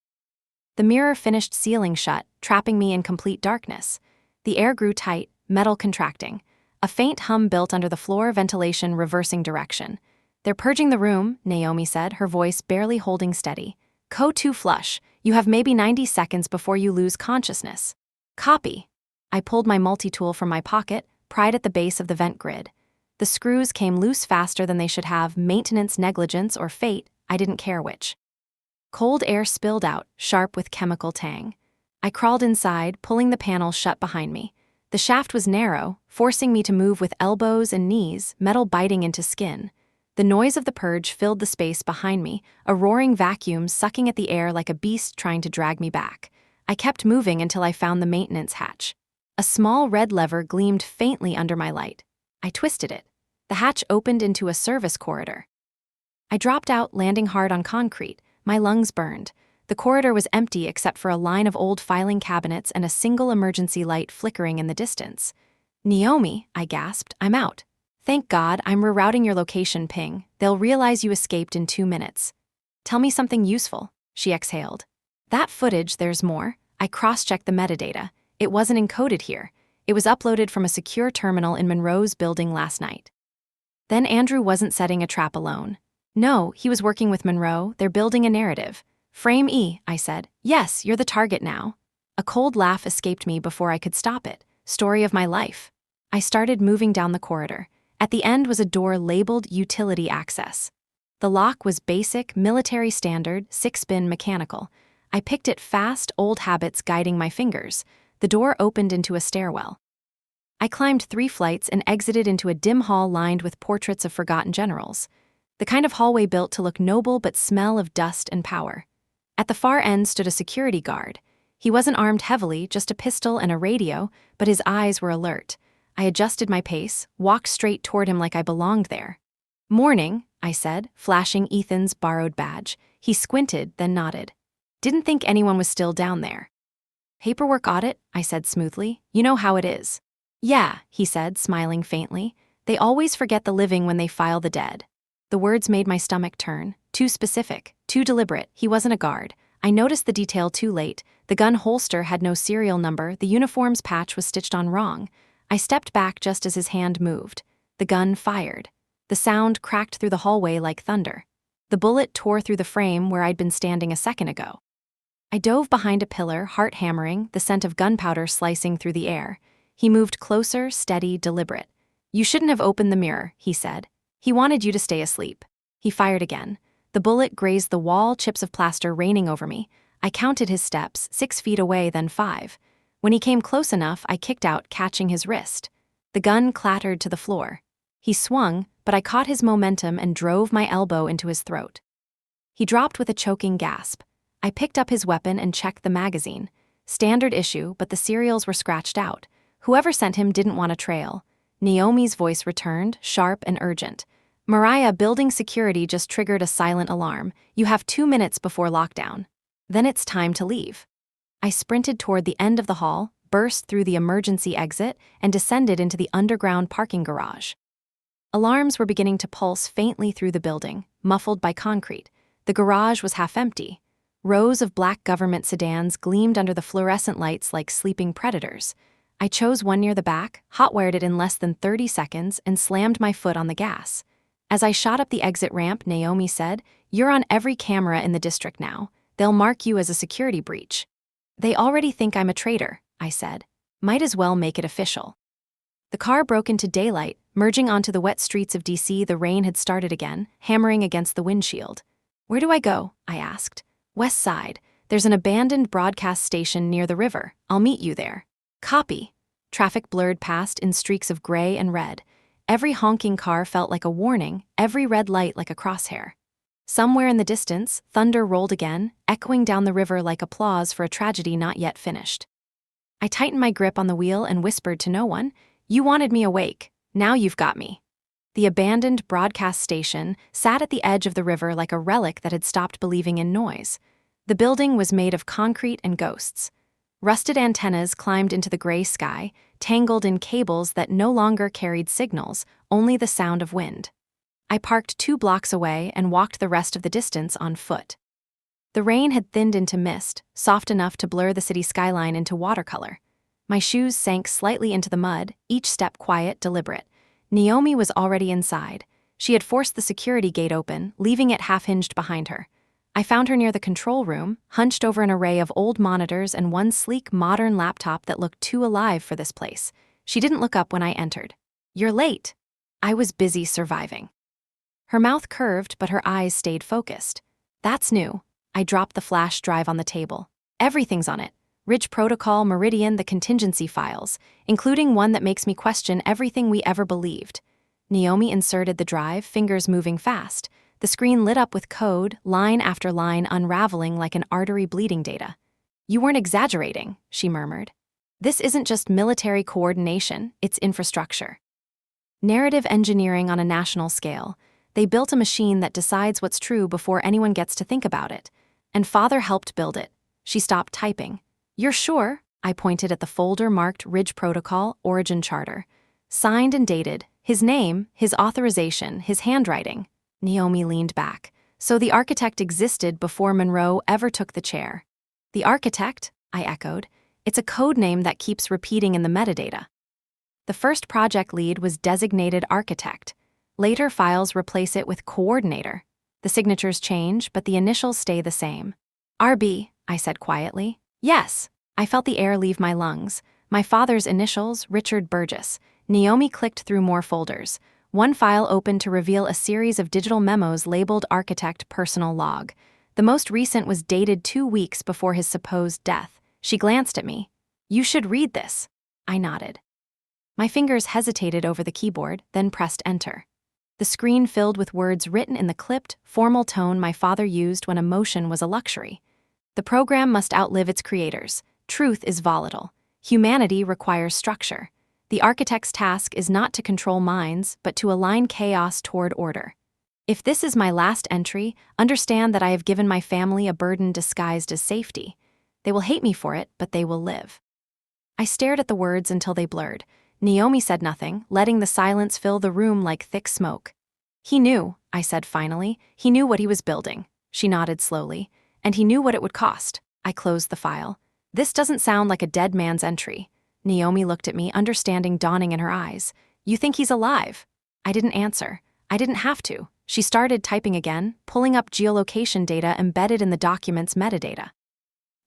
The mirror finished sealing shut, trapping me in complete darkness. The air grew tight, metal contracting. A faint hum built under the floor, ventilation reversing direction. "They're purging the room," Naomi said, her voice barely holding steady. "Code 2 flush. You have maybe 90 seconds before you lose consciousness." "Copy." I pulled my multi-tool from my pocket, pried at the base of the vent grid. The screws came loose faster than they should have, maintenance negligence or fate, I didn't care which. Cold air spilled out, sharp with chemical tang. I crawled inside, pulling the panel shut behind me. The shaft was narrow, forcing me to move with elbows and knees, metal biting into skin. The noise of the purge filled the space behind me, a roaring vacuum sucking at the air like a beast trying to drag me back. I kept moving until I found the maintenance hatch. A small red lever gleamed faintly under my light. I twisted it. The hatch opened into a service corridor. I dropped out, landing hard on concrete. My lungs burned. The corridor was empty except for a line of old filing cabinets and a single emergency light flickering in the distance. "Naomi," I gasped, "I'm out." "Thank God, I'm rerouting your location ping. They'll realize you escaped in 2 minutes." "Tell me something useful," she exhaled. "That footage, there's more." I cross-checked the metadata. It wasn't encoded here. It was uploaded from a secure terminal in Monroe's building last night. Then Andrew wasn't setting a trap alone. No, he was working with Monroe. They're building a narrative. "Frame E," I said. "Yes, you're the target now." A cold laugh escaped me before I could stop it. Story of my life. I started moving down the corridor. At the end was a door labeled Utility Access. The lock was basic, military standard, 6-spin mechanical. I picked it fast, old habits guiding my fingers. The door opened into a stairwell. I climbed 3 flights and exited into a dim hall lined with portraits of forgotten generals. The kind of hallway built to look noble but smell of dust and power. At the far end stood a security guard. He wasn't armed heavily, just a pistol and a radio, but his eyes were alert. I adjusted my pace, walked straight toward him like I belonged there. "Morning," I said, flashing Ethan's borrowed badge. He squinted, then nodded. "Didn't think anyone was still down there." "Paperwork audit," I said smoothly. "You know how it is." "Yeah," he said, smiling faintly. "They always forget the living when they file the dead." The words made my stomach turn. Too specific, too deliberate. He wasn't a guard. I noticed the detail too late. The gun holster had no serial number, the uniform's patch was stitched on wrong. I stepped back just as his hand moved. The gun fired. The sound cracked through the hallway like thunder. The bullet tore through the frame where I'd been standing a second ago. I dove behind a pillar, heart hammering, the scent of gunpowder slicing through the air. He moved closer, steady, deliberate. "You shouldn't have opened the mirror," he said. "He wanted you to stay asleep." He fired again. The bullet grazed the wall, chips of plaster raining over me. I counted his steps, 6 feet away, then 5. When he came close enough, I kicked out, catching his wrist. The gun clattered to the floor. He swung, but I caught his momentum and drove my elbow into his throat. He dropped with a choking gasp. I picked up his weapon and checked the magazine. Standard issue, but the serials were scratched out. Whoever sent him didn't want a trail. Naomi's voice returned, sharp and urgent. "Mariah, building security just triggered a silent alarm. You have 2 minutes before lockdown. Then it's time to leave." I sprinted toward the end of the hall, burst through the emergency exit, and descended into the underground parking garage. Alarms were beginning to pulse faintly through the building, muffled by concrete. The garage was half empty. Rows of black government sedans gleamed under the fluorescent lights like sleeping predators. I chose one near the back, hot-wired it in less than 30 seconds, and slammed my foot on the gas. As I shot up the exit ramp, Naomi said, "You're on every camera in the district now. They'll mark you as a security breach." "They already think I'm a traitor," I said. "Might as well make it official." The car broke into daylight, merging onto the wet streets of DC. The rain had started again, hammering against the windshield. "Where do I go?" I asked. "West Side. There's an abandoned broadcast station near the river. I'll meet you there." "Copy." Traffic blurred past in streaks of gray and red. Every honking car felt like a warning, every red light like a crosshair. Somewhere in the distance, thunder rolled again, echoing down the river like applause for a tragedy not yet finished. I tightened my grip on the wheel and whispered to no one, "You wanted me awake. Now you've got me." The abandoned broadcast station sat at the edge of the river like a relic that had stopped believing in noise. The building was made of concrete and ghosts. Rusted antennas climbed into the gray sky, tangled in cables that no longer carried signals, only the sound of wind. I parked 2 blocks away and walked the rest of the distance on foot. The rain had thinned into mist, soft enough to blur the city skyline into watercolor. My shoes sank slightly into the mud, each step quiet, deliberate. Naomi was already inside. She had forced the security gate open, leaving it half-hinged behind her. I found her near the control room, hunched over an array of old monitors and one sleek, modern laptop that looked too alive for this place. She didn't look up when I entered. "You're late." I was busy surviving. Her mouth curved, but her eyes stayed focused. "That's new." I dropped the flash drive on the table. "Everything's on it. Ridge Protocol, Meridian, the contingency files, including one that makes me question everything we ever believed." Naomi inserted the drive, fingers moving fast. The screen lit up with code, line after line unraveling like an artery bleeding data. "You weren't exaggerating," she murmured. "This isn't just military coordination, it's infrastructure. Narrative engineering on a national scale. They built a machine that decides what's true before anyone gets to think about it. And Father helped build it." She stopped typing. "You're sure?" I pointed at the folder marked Ridge Protocol, Origin Charter. Signed and dated, his name, his authorization, his handwriting. Naomi leaned back. "So the architect existed before Monroe ever took the chair." "The architect?" I echoed. "It's a code name that keeps repeating in the metadata." The first project lead was designated architect. Later files replace it with coordinator. The signatures change, but the initials stay the same. "RB," I said quietly. "Yes." I felt the air leave my lungs. My father's initials, Richard Burgess. Naomi clicked through more folders. One file opened to reveal a series of digital memos labeled Architect Personal Log. The most recent was dated 2 weeks before his supposed death. She glanced at me. "You should read this." I nodded. My fingers hesitated over the keyboard, then pressed enter. The screen filled with words written in the clipped, formal tone my father used when emotion was a luxury. "The program must outlive its creators. Truth is volatile. Humanity requires structure. The architect's task is not to control minds, but to align chaos toward order. If this is my last entry, understand that I have given my family a burden disguised as safety. They will hate me for it, but they will live. I stared at the words until they blurred. Naomi said nothing, letting the silence fill the room like thick smoke. He knew, I said finally. He knew what he was building. She nodded slowly. And he knew what it would cost. I closed the file. This doesn't sound like a dead man's entry. Naomi looked at me, understanding dawning in her eyes. You think he's alive? I didn't answer. I didn't have to. She started typing again, pulling up geolocation data embedded in the document's metadata.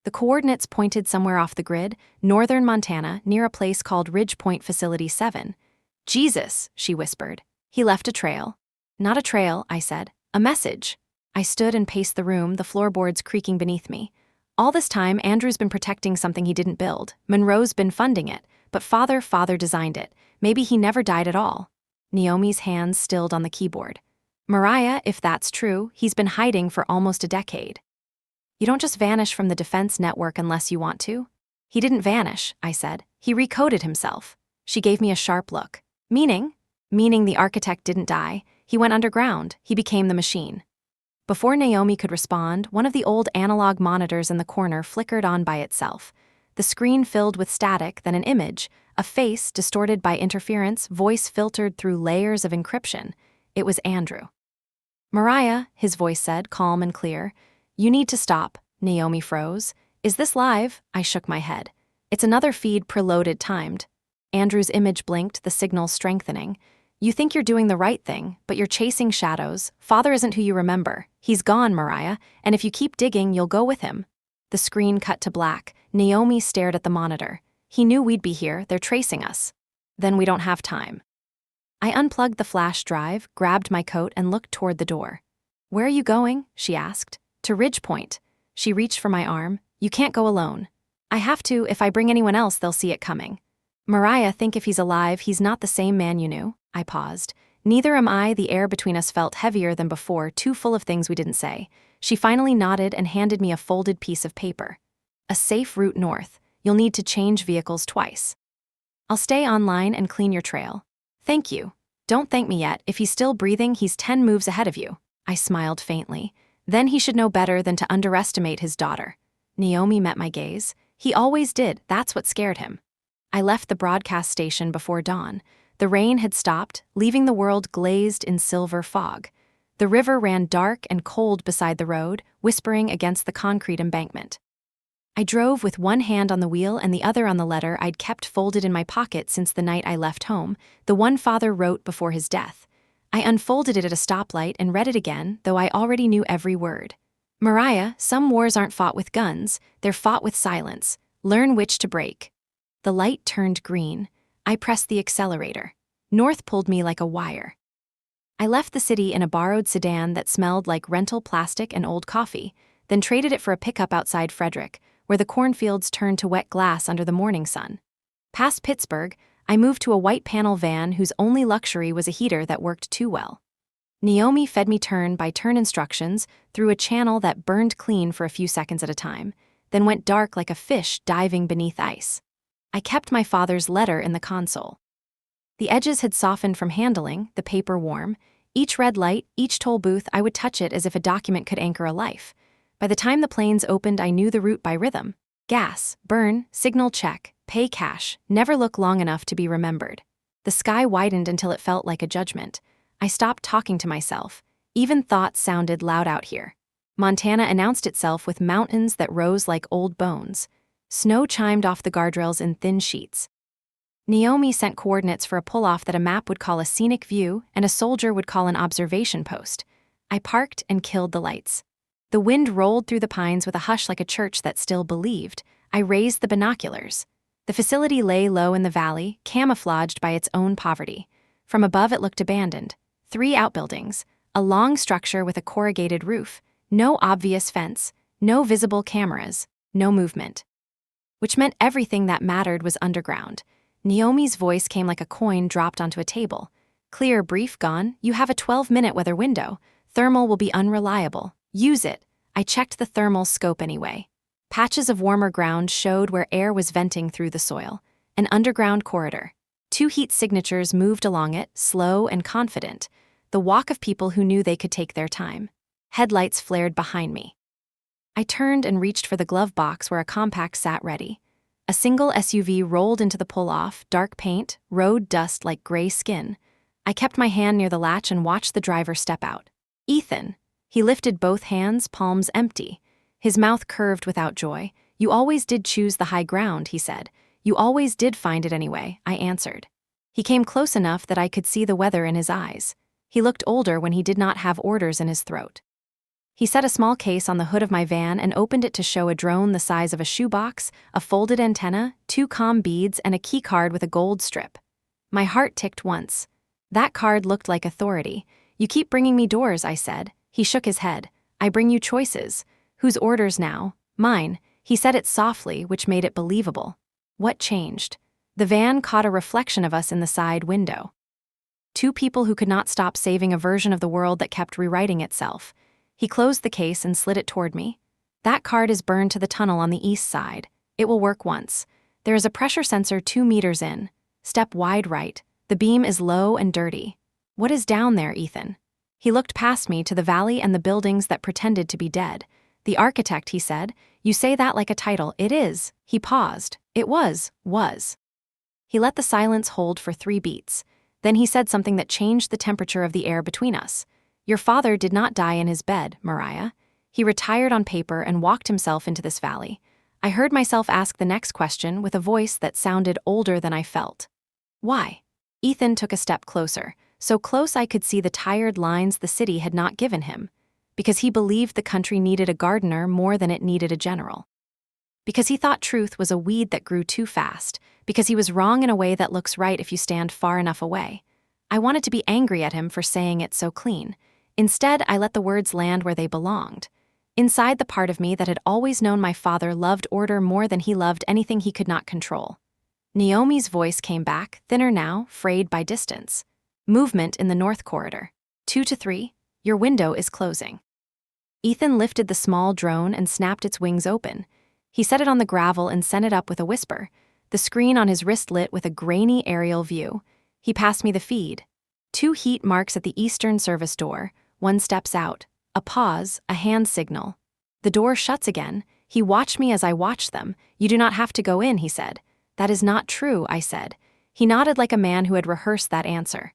The coordinates pointed somewhere off the grid, northern Montana, near a place called Ridge Point Facility 7. Jesus, she whispered. He left a trail. Not a trail, I said. A message. I stood and paced the room, the floorboards creaking beneath me. All this time, Andrew's been protecting something he didn't build. Monroe's been funding it. But father designed it. Maybe he never died at all. Naomi's hands stilled on the keyboard. Mariah, if that's true, he's been hiding for almost a decade. You don't just vanish from the defense network unless you want to. He didn't vanish, I said. He recoded himself. She gave me a sharp look. Meaning? Meaning the architect didn't die. He went underground. He became the machine. Before Naomi could respond, one of the old analog monitors in the corner flickered on by itself. The screen filled with static, then an image, a face distorted by interference, voice filtered through layers of encryption. It was Andrew. Mariah, his voice said, calm and clear. You need to stop. Naomi froze. Is this live? I shook my head. It's another feed preloaded timed. Andrew's image blinked, the signal strengthening. You think you're doing the right thing, but you're chasing shadows. Father isn't who you remember. He's gone, Mariah, and if you keep digging, you'll go with him. The screen cut to black. Naomi stared at the monitor. He knew we'd be here. They're tracing us. Then we don't have time. I unplugged the flash drive, grabbed my coat, and looked toward the door. Where are you going? She asked. To Ridge Point. She reached for my arm. You can't go alone. I have to. If I bring anyone else, they'll see it coming. Mariah, think if he's alive, he's not the same man you knew. I paused. Neither am I. The air between us felt heavier than before, too full of things we didn't say. She finally nodded and handed me a folded piece of paper. A safe route north. You'll need to change vehicles twice. I'll stay online and clean your trail. Thank you. Don't thank me yet. If he's still breathing, he's 10 moves ahead of you. I smiled faintly. Then he should know better than to underestimate his daughter. Naomi met my gaze. He always did. That's what scared him. I left the broadcast station before dawn. The rain had stopped, leaving the world glazed in silver fog. The river ran dark and cold beside the road, whispering against the concrete embankment. I drove with one hand on the wheel and the other on the letter I'd kept folded in my pocket since the night I left home, the one father wrote before his death. I unfolded it at a stoplight and read it again, though I already knew every word. Mariah, some wars aren't fought with guns, they're fought with silence. Learn which to break. The light turned green. I pressed the accelerator. North pulled me like a wire. I left the city in a borrowed sedan that smelled like rental plastic and old coffee, then traded it for a pickup outside Frederick, where the cornfields turned to wet glass under the morning sun. Past Pittsburgh, I moved to a white panel van whose only luxury was a heater that worked too well. Naomi fed me turn-by-turn instructions through a channel that burned clean for a few seconds at a time, then went dark like a fish diving beneath ice. I kept my father's letter in the console. The edges had softened from handling, the paper warm. Each red light, each toll booth, I would touch it as if a document could anchor a life. By the time the planes opened, I knew the route by rhythm. Gas, burn, signal check, pay cash, never look long enough to be remembered. The sky widened until it felt like a judgment. I stopped talking to myself. Even thoughts sounded loud out here. Montana announced itself with mountains that rose like old bones. Snow chimed off the guardrails in thin sheets. Naomi sent coordinates for a pull-off that a map would call a scenic view and a soldier would call an observation post. I parked and killed the lights. The wind rolled through the pines with a hush like a church that still believed. I raised the binoculars. The facility lay low in the valley, camouflaged by its own poverty. From above it looked abandoned. 3 outbuildings, a long structure with a corrugated roof, no obvious fence, no visible cameras, no movement. Which meant everything that mattered was underground. Naomi's voice came like a coin dropped onto a table. Clear, brief, gone. You have a 12-minute weather window. Thermal will be unreliable. Use it. I checked the thermal scope anyway. Patches of warmer ground showed where air was venting through the soil, an underground corridor. 2 heat signatures moved along it, slow and confident, the walk of people who knew they could take their time. Headlights flared behind me. I turned and reached for the glove box where a compact sat ready. A single SUV rolled into the pull-off, dark paint, road dust like gray skin. I kept my hand near the latch and watched the driver step out. Ethan. He lifted both hands, palms empty. His mouth curved without joy. "You always did choose the high ground," he said. "You always did find it anyway," I answered. He came close enough that I could see the weather in his eyes. He looked older when he did not have orders in his throat. He set a small case on the hood of my van and opened it to show a drone the size of a shoebox, a folded antenna, 2 comm beads, and a key card with a gold strip. My heart ticked once. That card looked like authority. "You keep bringing me doors," I said. He shook his head. "I bring you choices." "Whose orders now?" "Mine." He said it softly, which made it believable. What changed? The van caught a reflection of us in the side window. 2 people who could not stop saving a version of the world that kept rewriting itself. He closed the case and slid it toward me. "That card is burned to the tunnel on the east side. It will work once. There is a pressure sensor 2 meters in. Step wide right. The beam is low and dirty." "What is down there, Ethan?" He looked past me to the valley and the buildings that pretended to be dead. "The architect," he said. "You say that like a title." "It is." He paused. "It was." He let the silence hold for 3 beats. Then he said something that changed the temperature of the air between us. "Your father did not die in his bed, Mariah. He retired on paper and walked himself into this valley." I heard myself ask the next question with a voice that sounded older than I felt. "Why?" Ethan took a step closer, so close I could see the tired lines the city had not given him. "Because he believed the country needed a gardener more than it needed a general. Because he thought truth was a weed that grew too fast. Because he was wrong in a way that looks right if you stand far enough away." I wanted to be angry at him for saying it so clean. Instead, I let the words land where they belonged. Inside the part of me that had always known my father loved order more than he loved anything he could not control. Naomi's voice came back, thinner now, frayed by distance. "Movement in the north corridor. 2 to 3. Your window is closing." Ethan lifted the small drone and snapped its wings open. He set it on the gravel and sent it up with a whisper. The screen on his wrist lit with a grainy aerial view. He passed me the feed. 2 heat marks at the eastern service door. 1 steps out. A pause, a hand signal. The door shuts again. He watched me as I watched them. "You do not have to go in," he said. "That is not true," I said. He nodded like a man who had rehearsed that answer.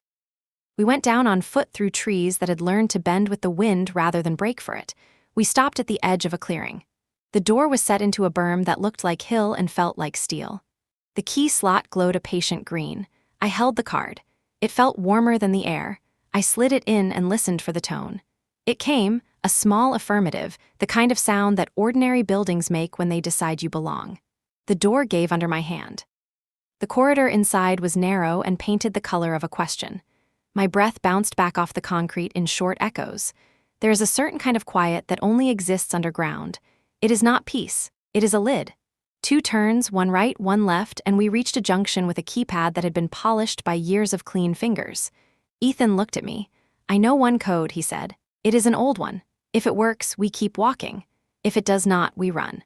We went down on foot through trees that had learned to bend with the wind rather than break for it. We stopped at the edge of a clearing. The door was set into a berm that looked like hill and felt like steel. The key slot glowed a patient green. I held the card. It felt warmer than the air. I slid it in and listened for the tone. It came, a small affirmative, the kind of sound that ordinary buildings make when they decide you belong. The door gave under my hand. The corridor inside was narrow and painted the color of a question. My breath bounced back off the concrete in short echoes. There is a certain kind of quiet that only exists underground. It is not peace. It is a lid. 2 turns, 1 right, 1 left, and we reached a junction with a keypad that had been polished by years of clean fingers. Ethan looked at me. "I know 1 code," he said. "It is an old one. If it works, we keep walking. If it does not, we run."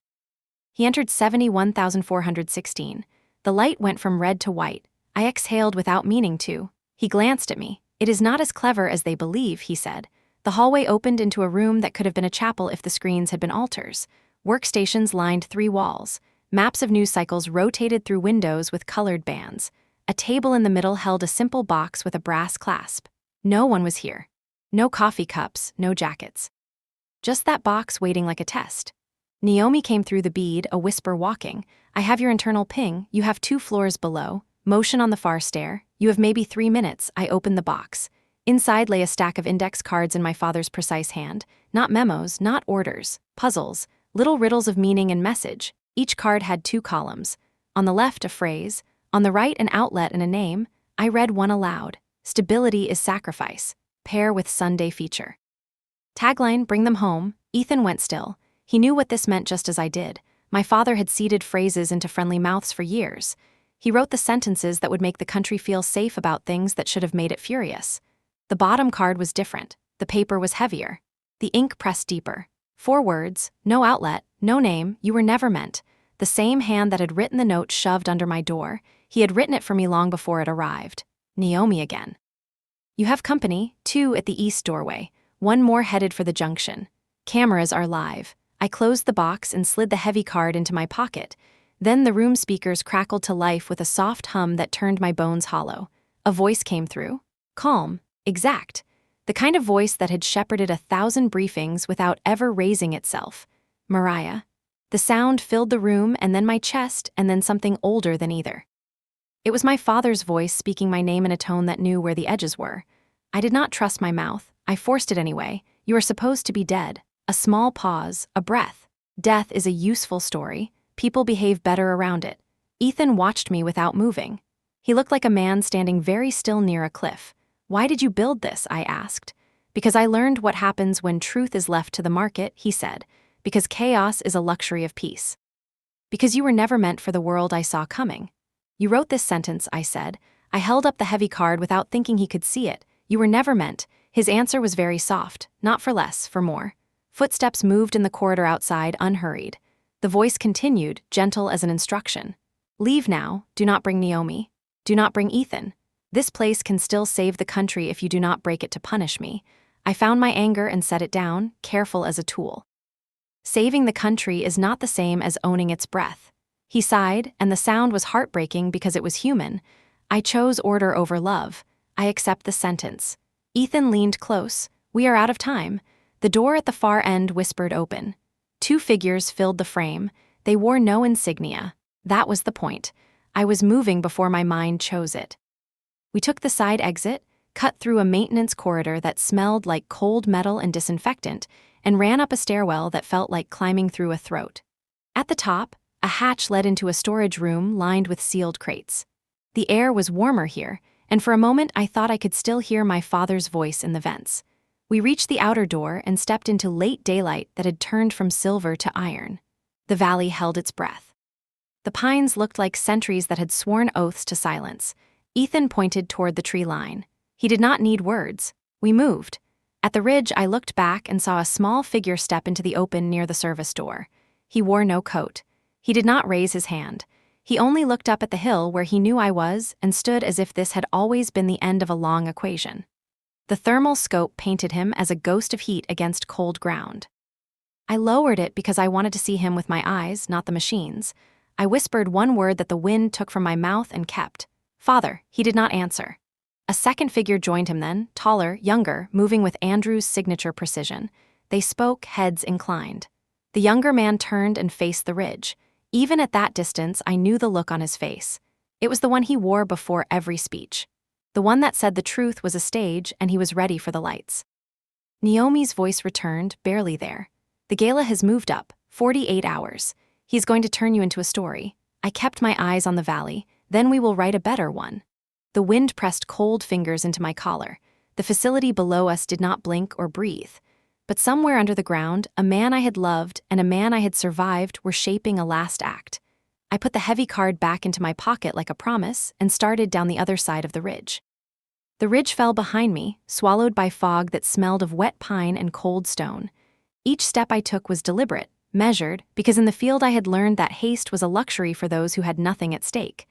He entered 71,416. The light went from red to white. I exhaled without meaning to. He glanced at me. "It is not as clever as they believe," he said. The hallway opened into a room that could have been a chapel if the screens had been altars. Workstations lined 3 walls. Maps of news cycles rotated through windows with colored bands. A table in the middle held a simple box with a brass clasp. No one was here. No coffee cups, no jackets. Just that box waiting like a test. Naomi came through the bead, a whisper walking. "I have your internal ping. You have 2 floors below. Motion on the far stair. You have maybe 3 minutes." I opened the box. Inside lay a stack of index cards in my father's precise hand. Not memos, not orders. Puzzles. Little riddles of meaning and message. Each card had 2 columns. On the left, a phrase. On the right, an outlet and a name. I read one aloud. "Stability is sacrifice. Pair with Sunday feature." Tagline, "Bring them home." Ethan went still. He knew what this meant just as I did. My father had seeded phrases into friendly mouths for years. He wrote the sentences that would make the country feel safe about things that should have made it furious. The bottom card was different. The paper was heavier. The ink pressed deeper. 4 words, no outlet, no name, you were never meant. The same hand that had written the note shoved under my door. He had written it for me long before it arrived. Naomi again. You have company, 2 at the east doorway, 1 more headed for the junction. Cameras are live. I closed the box and slid the heavy card into my pocket. Then the room speakers crackled to life with a soft hum that turned my bones hollow. A voice came through. Calm, exact. The kind of voice that had shepherded 1,000 briefings without ever raising itself. Mariah. The sound filled the room and then my chest and then something older than either. It was my father's voice speaking my name in a tone that knew where the edges were. I did not trust my mouth. I forced it anyway. You are supposed to be dead. A small pause, a breath. Death is a useful story. People behave better around it. Ethan watched me without moving. He looked like a man standing very still near a cliff. Why did you build this? I asked. Because I learned what happens when truth is left to the market, he said. Because chaos is a luxury of peace. Because you were never meant for the world I saw coming. You wrote this sentence, I said. I held up the heavy card without thinking he could see it. You were never meant. His answer was very soft, not for less, for more. Footsteps moved in the corridor outside, unhurried. The voice continued, gentle as an instruction. Leave now, do not bring Naomi. Do not bring Ethan. This place can still save the country if you do not break it to punish me. I found my anger and set it down, careful as a tool. Saving the country is not the same as owning its breath. He sighed, and the sound was heartbreaking because it was human. I chose order over love. I accept the sentence. Ethan leaned close. We are out of time. The door at the far end whispered open. 2 figures filled the frame. They wore no insignia. That was the point. I was moving before my mind chose it. We took the side exit, cut through a maintenance corridor that smelled like cold metal and disinfectant, and ran up a stairwell that felt like climbing through a throat. At the top, a hatch led into a storage room lined with sealed crates. The air was warmer here, and for a moment I thought I could still hear my father's voice in the vents. We reached the outer door and stepped into late daylight that had turned from silver to iron. The valley held its breath. The pines looked like sentries that had sworn oaths to silence. Ethan pointed toward the tree line. He did not need words. We moved. At the ridge, I looked back and saw a small figure step into the open near the service door. He wore no coat. He did not raise his hand. He only looked up at the hill where he knew I was and stood as if this had always been the end of a long equation. The thermal scope painted him as a ghost of heat against cold ground. I lowered it because I wanted to see him with my eyes, not the machine's. I whispered one word that the wind took from my mouth and kept. Father. He did not answer. A second figure joined him then, taller, younger, moving with Andrew's signature precision. They spoke, heads inclined. The younger man turned and faced the ridge. Even at that distance, I knew the look on his face. It was the one he wore before every speech. The one that said the truth was a stage and he was ready for the lights. Naomi's voice returned, barely there. The gala has moved up, 48 hours. He's going to turn you into a story. I kept my eyes on the valley, then we will write a better one. The wind pressed cold fingers into my collar. The facility below us did not blink or breathe. But somewhere under the ground, a man I had loved and a man I had survived were shaping a last act. I put the heavy card back into my pocket like a promise and started down the other side of the ridge. The ridge fell behind me, swallowed by fog that smelled of wet pine and cold stone. Each step I took was deliberate, measured, because in the field I had learned that haste was a luxury for those who had nothing at stake.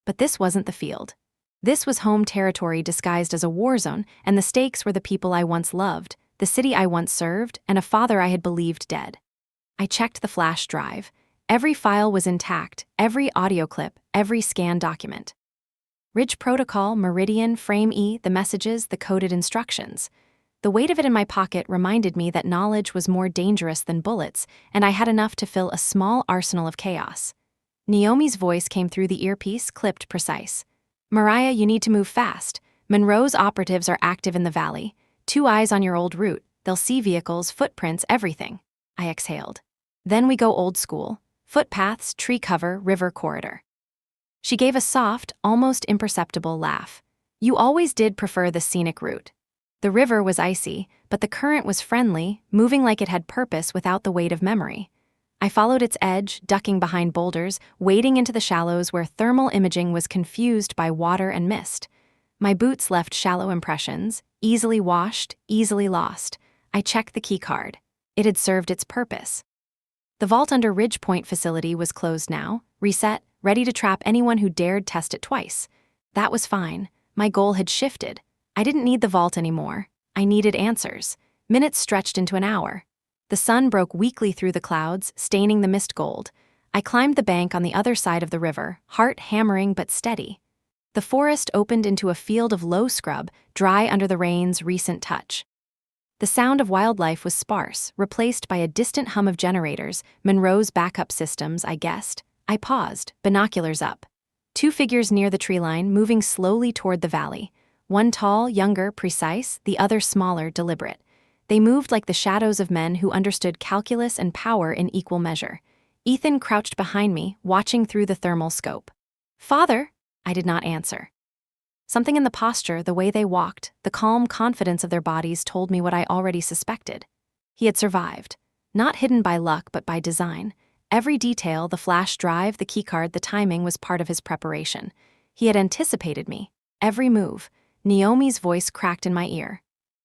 But this wasn't the field. This was home territory disguised as a war zone, and the stakes were the people I once loved, the city I once served, and a father I had believed dead. I checked the flash drive. Every file was intact, every audio clip, every scanned document. Ridge protocol, Meridian, Frame E, the messages, the coded instructions. The weight of it in my pocket reminded me that knowledge was more dangerous than bullets, and I had enough to fill a small arsenal of chaos. Naomi's voice came through the earpiece, clipped precise. Mariah, you need to move fast. Monroe's operatives are active in the valley. 2 eyes on your old route. They'll see vehicles, footprints, everything. I exhaled. Then we go old school. Footpaths, tree cover, river corridor. She gave a soft, almost imperceptible laugh. You always did prefer the scenic route. The river was icy, but the current was friendly, moving like it had purpose without the weight of memory. I followed its edge, ducking behind boulders, wading into the shallows where thermal imaging was confused by water and mist. My boots left shallow impressions, easily washed, easily lost. I checked the key card. It had served its purpose. The vault under Ridge Point facility was closed now, reset, ready to trap anyone who dared test it twice. That was fine. My goal had shifted. I didn't need the vault anymore. I needed answers. Minutes stretched into an hour. The sun broke weakly through the clouds, staining the mist gold. I climbed the bank on the other side of the river, heart hammering but steady. The forest opened into a field of low scrub, dry under the rain's recent touch. The sound of wildlife was sparse, replaced by a distant hum of generators, Monroe's backup systems, I guessed. I paused, binoculars up. Two figures near the tree line, moving slowly toward the valley. One tall, younger, precise, the other smaller, deliberate. They moved like the shadows of men who understood calculus and power in equal measure. Ethan crouched behind me, watching through the thermal scope. "Father!" I did not answer. Something in the posture, the way they walked, the calm confidence of their bodies told me what I already suspected. He had survived. Not hidden by luck, but by design. Every detail, the flash drive, the keycard, the timing was part of his preparation. He had anticipated me. Every move. Naomi's voice cracked in my ear.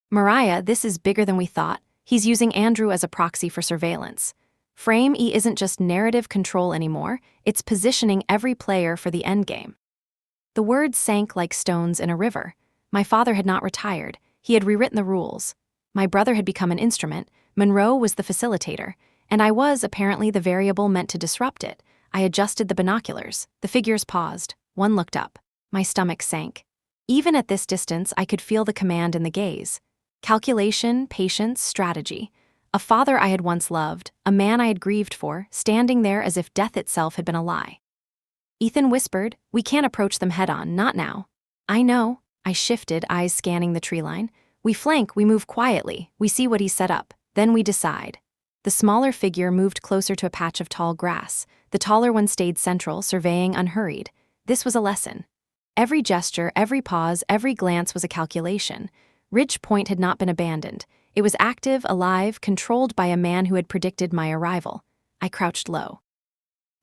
"Mariah, this is bigger than we thought. He's using Andrew as a proxy for surveillance. Frame E isn't just narrative control anymore, it's positioning every player for the endgame." The words sank like stones in a river. My father had not retired. He had rewritten the rules. My brother had become an instrument. Monroe was the facilitator. And I was, apparently, the variable meant to disrupt it. I adjusted the binoculars. The figures paused. One looked up. My stomach sank. Even at this distance, I could feel the command in the gaze. Calculation, patience, strategy. A father I had once loved, a man I had grieved for, standing there as if death itself had been a lie. Ethan whispered, "We can't approach them head-on, not now." "I know." I shifted, eyes scanning the tree line. "We flank, we move quietly, we see what he's set up, then we decide." The smaller figure moved closer to a patch of tall grass. The taller one stayed central, surveying unhurried. This was a lesson. Every gesture, every pause, every glance was a calculation. Ridge Point had not been abandoned. It was active, alive, controlled by a man who had predicted my arrival. I crouched low.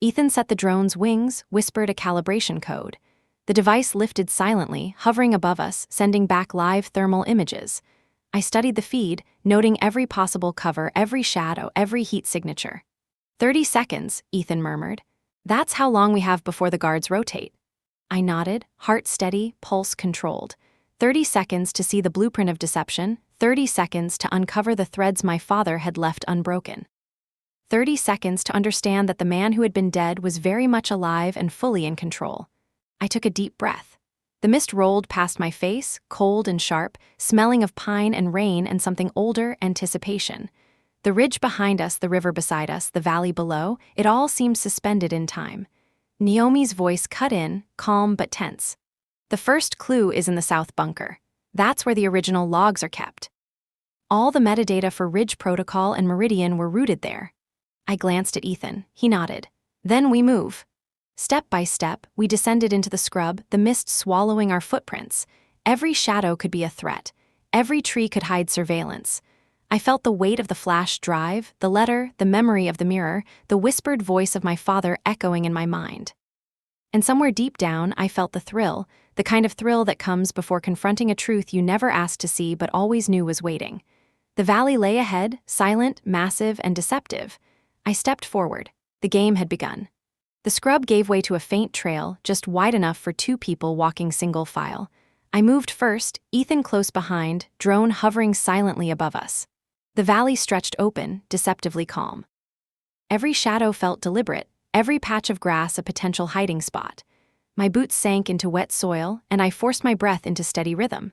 Ethan set the drone's wings, whispered a calibration code. The device lifted silently, hovering above us, sending back live thermal images. I studied the feed, noting every possible cover, every shadow, every heat signature. 30 seconds, Ethan murmured. "That's how long we have before the guards rotate." I nodded, heart steady, pulse controlled. 30 seconds to see the blueprint of deception, 30 seconds to uncover the threads my father had left unbroken. 30 seconds to understand that the man who had been dead was very much alive and fully in control. I took a deep breath. The mist rolled past my face, cold and sharp, smelling of pine and rain and something older, anticipation. The ridge behind us, the river beside us, the valley below, it all seemed suspended in time. Naomi's voice cut in, calm but tense. "The first clue is in the south bunker. That's where the original logs are kept. All the metadata for Ridge Protocol and Meridian were rooted there." I glanced at Ethan. He nodded. "Then we move." Step by step, we descended into the scrub, the mist swallowing our footprints. Every shadow could be a threat. Every tree could hide surveillance. I felt the weight of the flash drive, the letter, the memory of the mirror, the whispered voice of my father echoing in my mind. And somewhere deep down, I felt the thrill, the kind of thrill that comes before confronting a truth you never asked to see but always knew was waiting. The valley lay ahead, silent, massive, and deceptive. I stepped forward. The game had begun. The scrub gave way to a faint trail, just wide enough for two people walking single file. I moved first, Ethan close behind, drone hovering silently above us. The valley stretched open, deceptively calm. Every shadow felt deliberate, every patch of grass a potential hiding spot. My boots sank into wet soil, and I forced my breath into steady rhythm.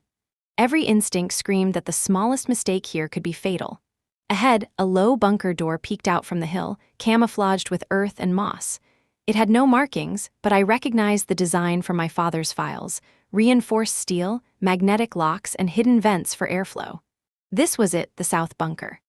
Every instinct screamed that the smallest mistake here could be fatal. Ahead, a low bunker door peeked out from the hill, camouflaged with earth and moss. It had no markings, but I recognized the design from my father's files: reinforced steel, magnetic locks, and hidden vents for airflow. This was it, the south bunker.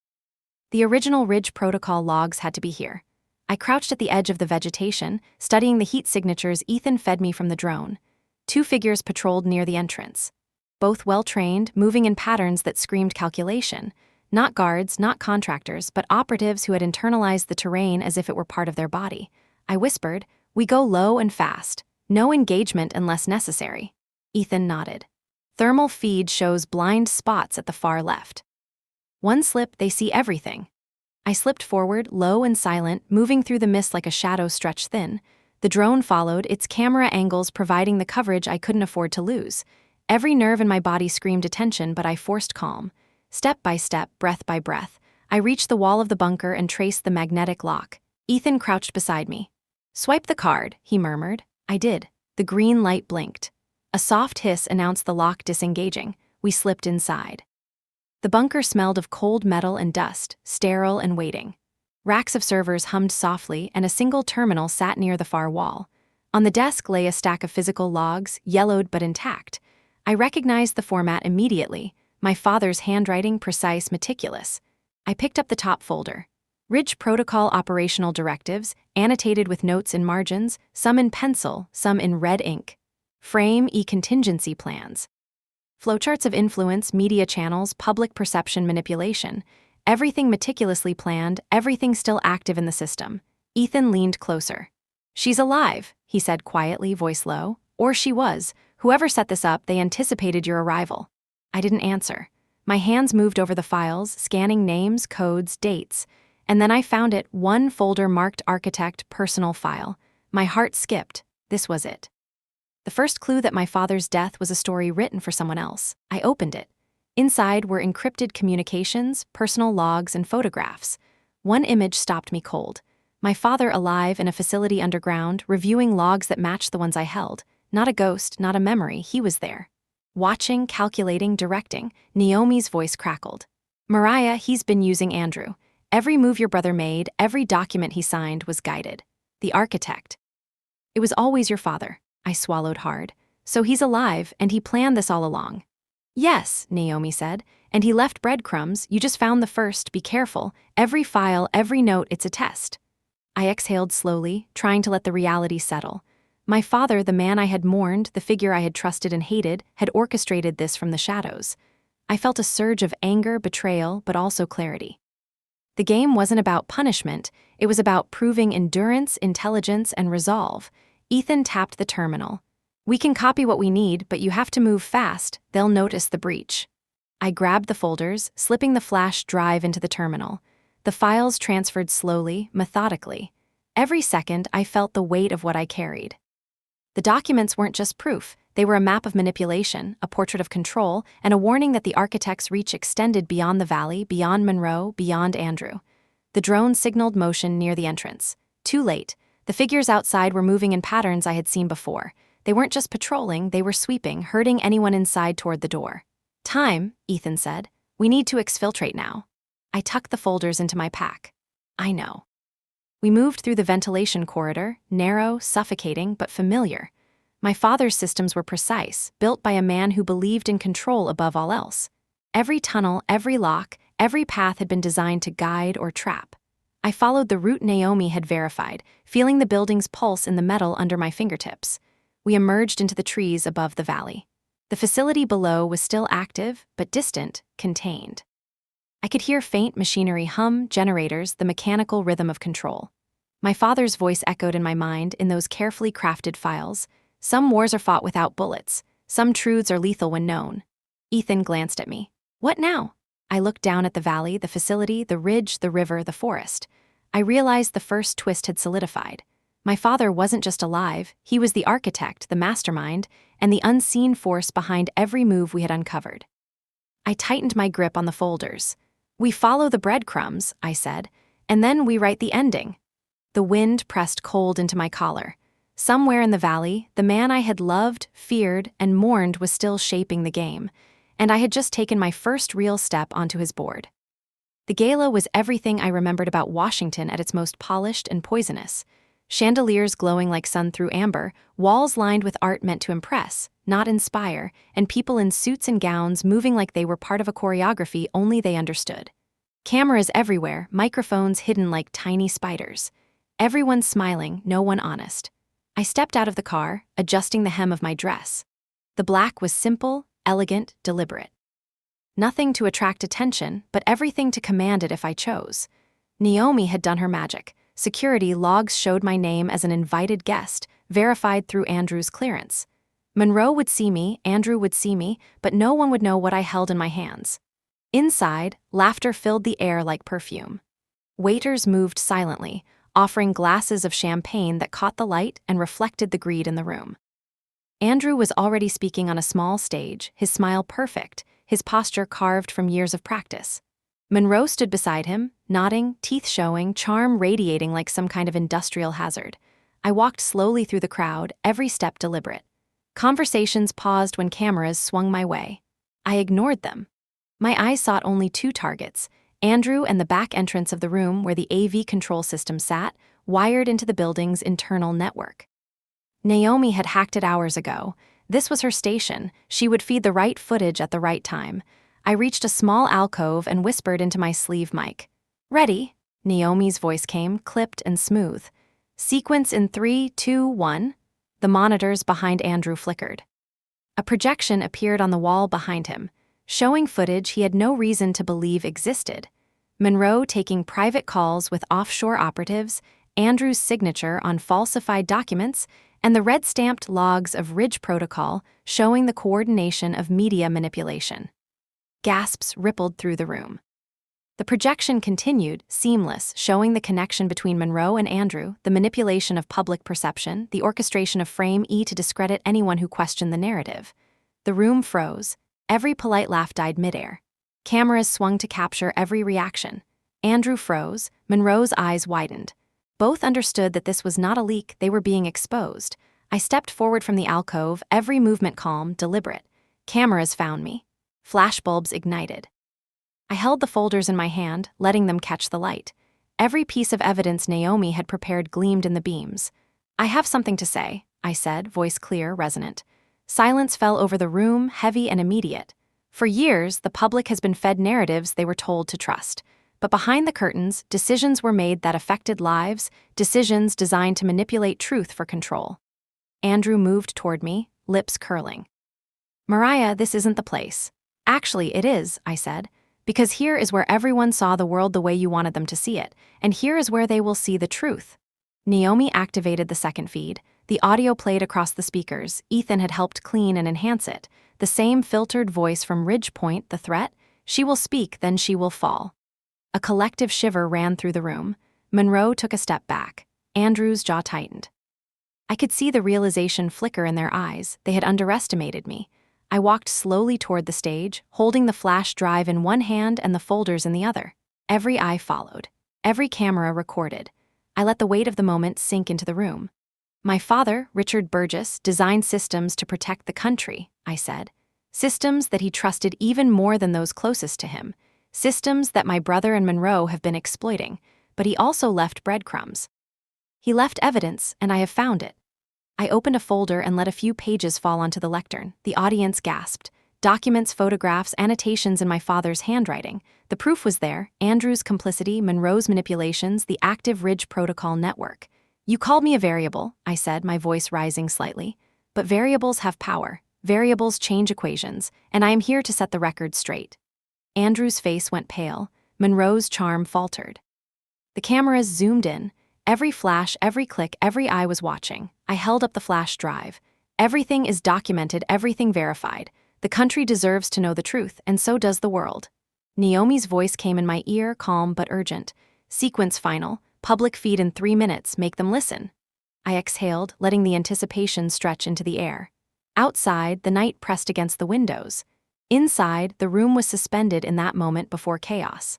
The original Ridge Protocol logs had to be here. I crouched at the edge of the vegetation, studying the heat signatures Ethan fed me from the drone. Two figures patrolled near the entrance. Both well-trained, moving in patterns that screamed calculation. Not guards, not contractors, but operatives who had internalized the terrain as if it were part of their body. I whispered, "We go low and fast. No engagement unless necessary." Ethan nodded. Thermal feed shows blind spots at the far left. One slip, they see everything. I slipped forward, low and silent, moving through the mist like a shadow stretched thin. The drone followed, its camera angles providing the coverage I couldn't afford to lose. Every nerve in my body screamed attention, but I forced calm. Step by step, breath by breath, I reached the wall of the bunker and traced the magnetic lock. Ethan crouched beside me. "Swipe the card," he murmured. I did. The green light blinked. A soft hiss announced the lock disengaging. We slipped inside. The bunker smelled of cold metal and dust, sterile and waiting. Racks of servers hummed softly, and a single terminal sat near the far wall. On the desk lay a stack of physical logs, yellowed but intact. I recognized the format immediately, my father's handwriting, precise, meticulous. I picked up the top folder. Ridge Protocol operational directives, annotated with notes in margins, some in pencil, some in red ink. Frame contingency plans. Flowcharts of influence, media channels, public perception manipulation. Everything meticulously planned, everything still active in the system. Ethan leaned closer. "She's alive," he said quietly, voice low. "Or she was. Whoever set this up, they anticipated your arrival." I didn't answer. My hands moved over the files, scanning names, codes, dates. And then I found it, one folder marked Architect Personal File. My heart skipped. This was it. The first clue that my father's death was a story written for someone else. I opened it. Inside were encrypted communications, personal logs, and photographs. One image stopped me cold. My father alive in a facility underground, reviewing logs that matched the ones I held. Not a ghost, not a memory, he was there. Watching, calculating, directing. Naomi's voice crackled. "Mariah, he's been using Andrew. Every move your brother made, every document he signed was guided. The architect. It was always your father." I swallowed hard. "So he's alive, and he planned this all along." "Yes," Naomi said, "and he left breadcrumbs. You just found the first. Be careful. Every file, every note, it's a test." I exhaled slowly, trying to let the reality settle. My father, the man I had mourned, the figure I had trusted and hated, had orchestrated this from the shadows. I felt a surge of anger, betrayal, but also clarity. The game wasn't about punishment, it was about proving endurance, intelligence, and resolve. Ethan tapped the terminal. "We can copy what we need, but you have to move fast, they'll notice the breach." I grabbed the folders, slipping the flash drive into the terminal. The files transferred slowly, methodically. Every second, I felt the weight of what I carried. The documents weren't just proof, they were a map of manipulation, a portrait of control, and a warning that the architect's reach extended beyond the valley, beyond Monroe, beyond Andrew. The drone signaled motion near the entrance. Too late. The figures outside were moving in patterns I had seen before. They weren't just patrolling, they were sweeping, herding anyone inside toward the door. "Time," Ethan said. "We need to exfiltrate now." I tucked the folders into my pack. "I know." We moved through the ventilation corridor, narrow, suffocating, but familiar. My father's systems were precise, built by a man who believed in control above all else. Every tunnel, every lock, every path had been designed to guide or trap. I followed the route Naomi had verified, feeling the building's pulse in the metal under my fingertips. We emerged into the trees above the valley. The facility below was still active, but distant, contained. I could hear faint machinery hum, generators, the mechanical rhythm of control. My father's voice echoed in my mind in those carefully crafted files. "Some wars are fought without bullets. Some truths are lethal when known." Ethan glanced at me. "What now?" I looked down at the valley, the facility, the ridge, the river, the forest. I realized the first twist had solidified. My father wasn't just alive, he was the architect, the mastermind, and the unseen force behind every move we had uncovered. I tightened my grip on the folders. "We follow the breadcrumbs," I said, "and then we write the ending." The wind pressed cold into my collar. Somewhere in the valley, the man I had loved, feared, and mourned was still shaping the game, and I had just taken my first real step onto his board. The gala was everything I remembered about Washington at its most polished and poisonous. Chandeliers glowing like sun through amber, walls lined with art meant to impress, not inspire, and people in suits and gowns moving like they were part of a choreography only they understood. Cameras everywhere, microphones hidden like tiny spiders. Everyone smiling, no one honest. I stepped out of the car, adjusting the hem of my dress. The black was simple, elegant, deliberate. Nothing to attract attention, but everything to command it if I chose. Naomi had done her magic. Security logs showed my name as an invited guest, verified through Andrew's clearance. Monroe would see me, Andrew would see me, but no one would know what I held in my hands. Inside, laughter filled the air like perfume. Waiters moved silently, offering glasses of champagne that caught the light and reflected the greed in the room. Andrew was already speaking on a small stage, his smile perfect, his posture carved from years of practice. Monroe stood beside him, nodding, teeth showing, charm radiating like some kind of industrial hazard. I walked slowly through the crowd, every step deliberate. Conversations paused when cameras swung my way. I ignored them. My eyes sought only two targets: Andrew and the back entrance of the room where the AV control system sat, wired into the building's internal network. Naomi had hacked it hours ago. This was her station. She would feed the right footage at the right time. I reached a small alcove and whispered into my sleeve mic. "Ready?" Naomi's voice came, clipped and smooth. "Sequence in 3, 2, 1. The monitors behind Andrew flickered. A projection appeared on the wall behind him, showing footage he had no reason to believe existed. Monroe taking private calls with offshore operatives, Andrew's signature on falsified documents, and the red-stamped logs of Ridge Protocol showing the coordination of media manipulation. Gasps rippled through the room. The projection continued, seamless, showing the connection between Monroe and Andrew, the manipulation of public perception, the orchestration of Frame E to discredit anyone who questioned the narrative. The room froze. Every polite laugh died midair. Cameras swung to capture every reaction. Andrew froze. Monroe's eyes widened. Both understood that this was not a leak, they were being exposed. I stepped forward from the alcove, every movement calm, deliberate. Cameras found me. Flashbulbs ignited. I held the folders in my hand, letting them catch the light. Every piece of evidence Naomi had prepared gleamed in the beams. "I have something to say," I said, voice clear, resonant. Silence fell over the room, heavy and immediate. For years, the public has been fed narratives they were told to trust. But behind the curtains, decisions were made that affected lives, decisions designed to manipulate truth for control. Andrew moved toward me, lips curling. "Mariah, this isn't the place." "Actually, it is," I said. "Because here is where everyone saw the world the way you wanted them to see it, and here is where they will see the truth." Naomi activated the second feed. The audio played across the speakers. Ethan had helped clean and enhance it. The same filtered voice from Ridge Point, the threat. "She will speak, then she will fall." A collective shiver ran through the room. Monroe took a step back. Andrew's jaw tightened. I could see the realization flicker in their eyes. They had underestimated me. I walked slowly toward the stage, holding the flash drive in one hand and the folders in the other. Every eye followed. Every camera recorded. I let the weight of the moment sink into the room. "My father, Richard Burgess, designed systems to protect the country," I said. "Systems that he trusted even more than those closest to him. Systems that my brother and Monroe have been exploiting. But he also left breadcrumbs. He left evidence, and I have found it." I opened a folder and let a few pages fall onto the lectern. The audience gasped. Documents, photographs, annotations in my father's handwriting. The proof was there: Andrew's complicity, Monroe's manipulations, the active Ridge Protocol network. "You called me a variable," I said, my voice rising slightly. "But variables have power. Variables change equations, and I am here to set the record straight." Andrew's face went pale. Monroe's charm faltered. The cameras zoomed in. Every flash, every click, every eye was watching. I held up the flash drive. "Everything is documented, everything verified. The country deserves to know the truth, and so does the world." Naomi's voice came in my ear, calm but urgent. "Sequence final. Public feed in 3 minutes. Make them listen." I exhaled, letting the anticipation stretch into the air. Outside, the night pressed against the windows. Inside, the room was suspended in that moment before chaos.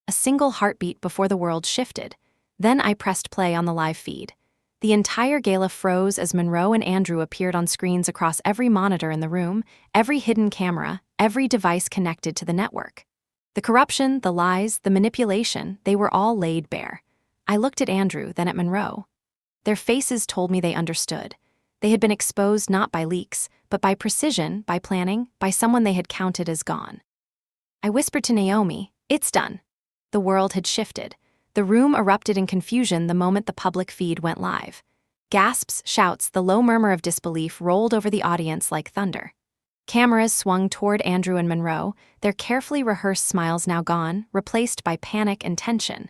A single heartbeat before the world shifted. Then I pressed play on the live feed. The entire gala froze as Monroe and Andrew appeared on screens across every monitor in the room, every hidden camera, every device connected to the network. The corruption, the lies, the manipulation, they were all laid bare. I looked at Andrew, then at Monroe. Their faces told me they understood. They had been exposed not by leaks, but by precision, by planning, by someone they had counted as gone. I whispered to Naomi, "It's done." The world had shifted. The room erupted in confusion the moment the public feed went live. Gasps, shouts, the low murmur of disbelief rolled over the audience like thunder. Cameras swung toward Andrew and Monroe, their carefully rehearsed smiles now gone, replaced by panic and tension.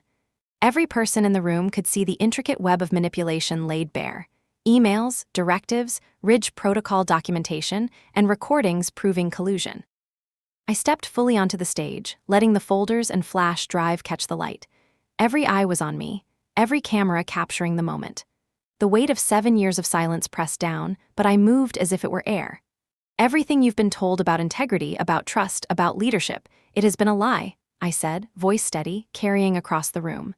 Every person in the room could see the intricate web of manipulation laid bare. Emails, directives, Ridge Protocol documentation, and recordings proving collusion. I stepped fully onto the stage, letting the folders and flash drive catch the light. Every eye was on me, every camera capturing the moment. The weight of 7 years of silence pressed down, but I moved as if it were air. Everything you've been told about integrity, about trust, about leadership, it has been a lie, I said, voice steady, carrying across the room.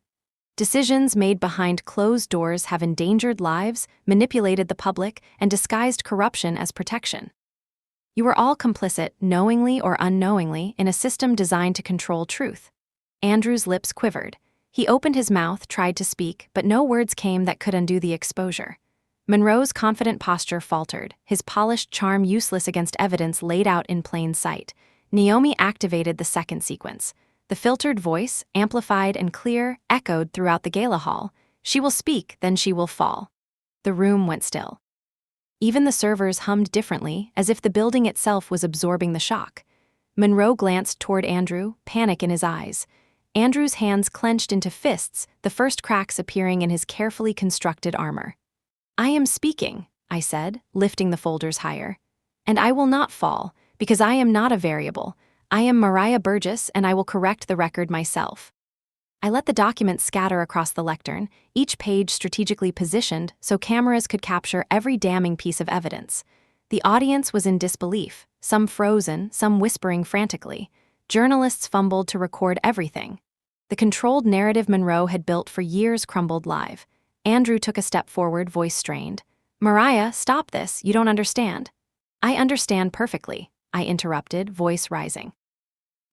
Decisions made behind closed doors have endangered lives, manipulated the public, and disguised corruption as protection. You were all complicit, knowingly or unknowingly, in a system designed to control truth. Andrew's lips quivered. He opened his mouth, tried to speak, but no words came that could undo the exposure. Monroe's confident posture faltered, his polished charm useless against evidence laid out in plain sight. Naomi activated the second sequence. The filtered voice, amplified and clear, echoed throughout the gala hall. She will speak, then she will fall. The room went still. Even the servers hummed differently, as if the building itself was absorbing the shock. Monroe glanced toward Andrew, panic in his eyes. Andrew's hands clenched into fists, the first cracks appearing in his carefully constructed armor. "I am speaking," I said, lifting the folders higher. "And I will not fall, because I am not a variable. I am Mariah Burgess, and I will correct the record myself." I let the documents scatter across the lectern, each page strategically positioned so cameras could capture every damning piece of evidence. The audience was in disbelief, some frozen, some whispering frantically. Journalists fumbled to record everything. The controlled narrative Monroe had built for years crumbled live. Andrew took a step forward, voice strained. "Mariah, stop this, you don't understand." "I understand perfectly," I interrupted, voice rising.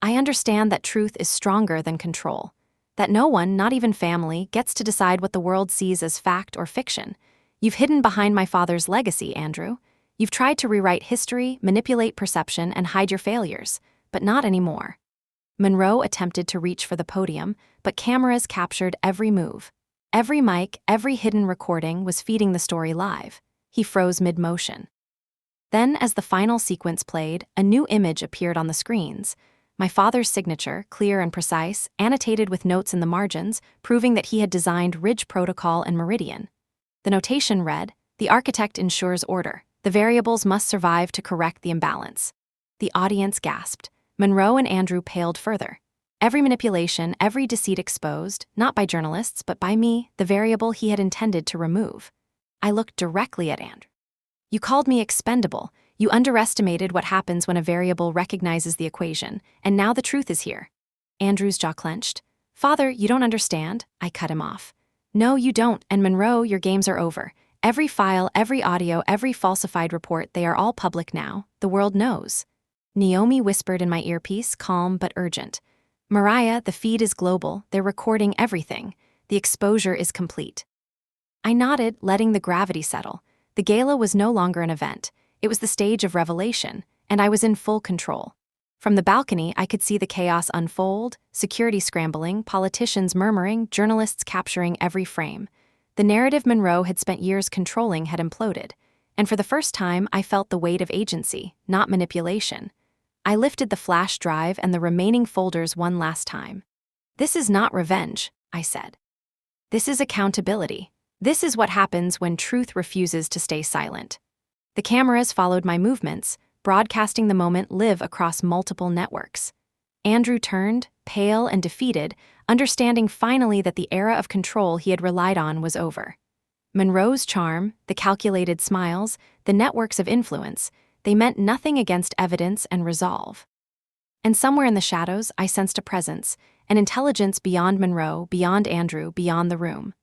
"I understand that truth is stronger than control. That no one, not even family, gets to decide what the world sees as fact or fiction. You've hidden behind my father's legacy, Andrew. You've tried to rewrite history, manipulate perception, and hide your failures, but not anymore." Monroe attempted to reach for the podium, but cameras captured every move. Every mic, every hidden recording was feeding the story live. He froze mid-motion. Then, as the final sequence played, a new image appeared on the screens. My father's signature, clear and precise, annotated with notes in the margins, proving that he had designed Ridge Protocol and Meridian. The notation read, "The architect ensures order. The variables must survive to correct the imbalance." The audience gasped. Monroe and Andrew paled further. Every manipulation, every deceit exposed, not by journalists, but by me, the variable he had intended to remove. I looked directly at Andrew. "You called me expendable. You underestimated what happens when a variable recognizes the equation, and now the truth is here." Andrew's jaw clenched. "Father, you don't understand," I cut him off. "No, you don't, and Monroe, your games are over. Every file, every audio, every falsified report, they are all public now. The world knows." Naomi whispered in my earpiece, calm but urgent. "Mariah, the feed is global. They're recording everything. The exposure is complete." I nodded, letting the gravity settle. The gala was no longer an event. It was the stage of revelation, and I was in full control. From the balcony, I could see the chaos unfold, security scrambling, politicians murmuring, journalists capturing every frame. The narrative Monroe had spent years controlling had imploded, and for the first time, I felt the weight of agency, not manipulation. I lifted the flash drive and the remaining folders one last time. "This is not revenge," I said. "This is accountability. This is what happens when truth refuses to stay silent." The cameras followed my movements, broadcasting the moment live across multiple networks. Andrew turned, pale and defeated, understanding finally that the era of control he had relied on was over. Monroe's charm, the calculated smiles, the networks of influence, they meant nothing against evidence and resolve. And somewhere in the shadows, I sensed a presence, an intelligence beyond Monroe, beyond Andrew, beyond the room.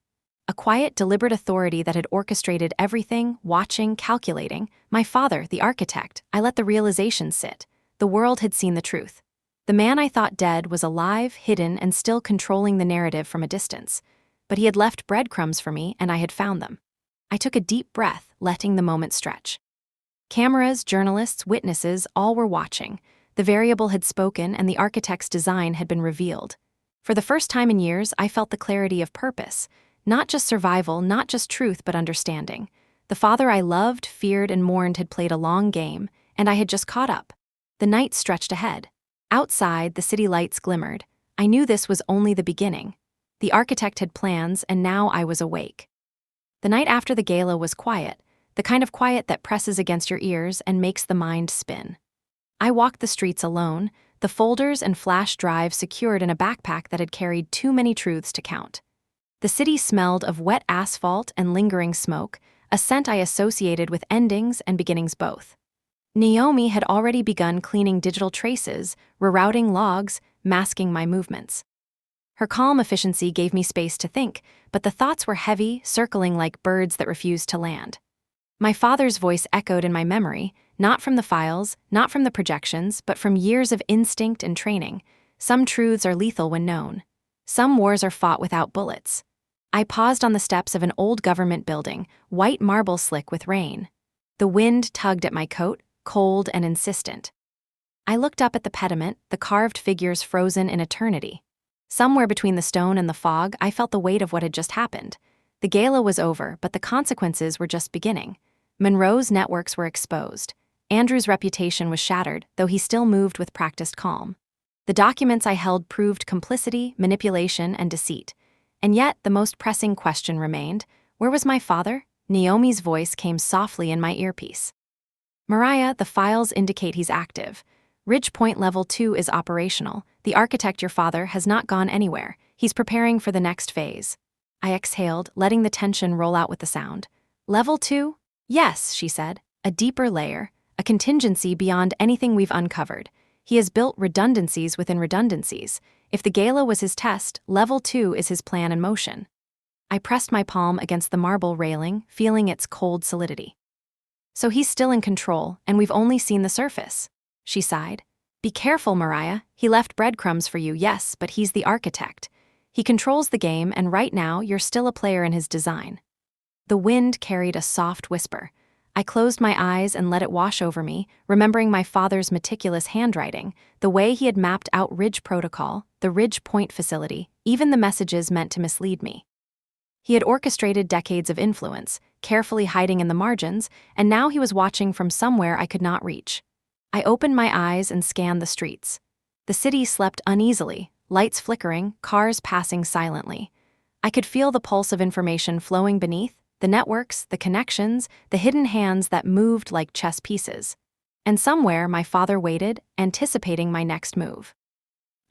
A quiet, deliberate authority that had orchestrated everything, watching, calculating. My father, the architect, I let the realization sit. The world had seen the truth. The man I thought dead was alive, hidden, and still controlling the narrative from a distance. But he had left breadcrumbs for me, and I had found them. I took a deep breath, letting the moment stretch. Cameras, journalists, witnesses, all were watching. The variable had spoken, and the architect's design had been revealed. For the first time in years, I felt the clarity of purpose. Not just survival, not just truth, but understanding. The father I loved, feared, and mourned had played a long game, and I had just caught up. The night stretched ahead. Outside, the city lights glimmered. I knew this was only the beginning. The architect had plans, and now I was awake. The night after the gala was quiet, the kind of quiet that presses against your ears and makes the mind spin. I walked the streets alone, the folders and flash drive secured in a backpack that had carried too many truths to count. The city smelled of wet asphalt and lingering smoke, a scent I associated with endings and beginnings both. Naomi had already begun cleaning digital traces, rerouting logs, masking my movements. Her calm efficiency gave me space to think, but the thoughts were heavy, circling like birds that refused to land. My father's voice echoed in my memory, not from the files, not from the projections, but from years of instinct and training. Some truths are lethal when known. Some wars are fought without bullets. I paused on the steps of an old government building, white marble slick with rain. The wind tugged at my coat, cold and insistent. I looked up at the pediment, the carved figures frozen in eternity. Somewhere between the stone and the fog, I felt the weight of what had just happened. The gala was over, but the consequences were just beginning. Monroe's networks were exposed. Andrew's reputation was shattered, though he still moved with practiced calm. The documents I held proved complicity, manipulation, and deceit. And yet, the most pressing question remained: where was my father? Naomi's voice came softly in my earpiece. Mariah, the files indicate he's active. Ridge Point Level 2 is operational. The architect, your father, has not gone anywhere. He's preparing for the next phase. I exhaled, letting the tension roll out with the sound. Level 2? Yes, she said. A deeper layer, a contingency beyond anything we've uncovered. He has built redundancies within redundancies. If the gala was his test, Level 2 is his plan in motion. I pressed my palm against the marble railing, feeling its cold solidity. So he's still in control, and we've only seen the surface. She sighed. Be careful, Mariah. He left breadcrumbs for you, yes, but he's the architect. He controls the game, and right now you're still a player in his design. The wind carried a soft whisper. I closed my eyes and let it wash over me, remembering my father's meticulous handwriting, the way he had mapped out Ridge Protocol, the Ridge Point facility, even the messages meant to mislead me. He had orchestrated decades of influence, carefully hiding in the margins, and now he was watching from somewhere I could not reach. I opened my eyes and scanned the streets. The city slept uneasily, lights flickering, cars passing silently. I could feel the pulse of information flowing beneath, the networks, the connections, the hidden hands that moved like chess pieces. And somewhere my father waited, anticipating my next move.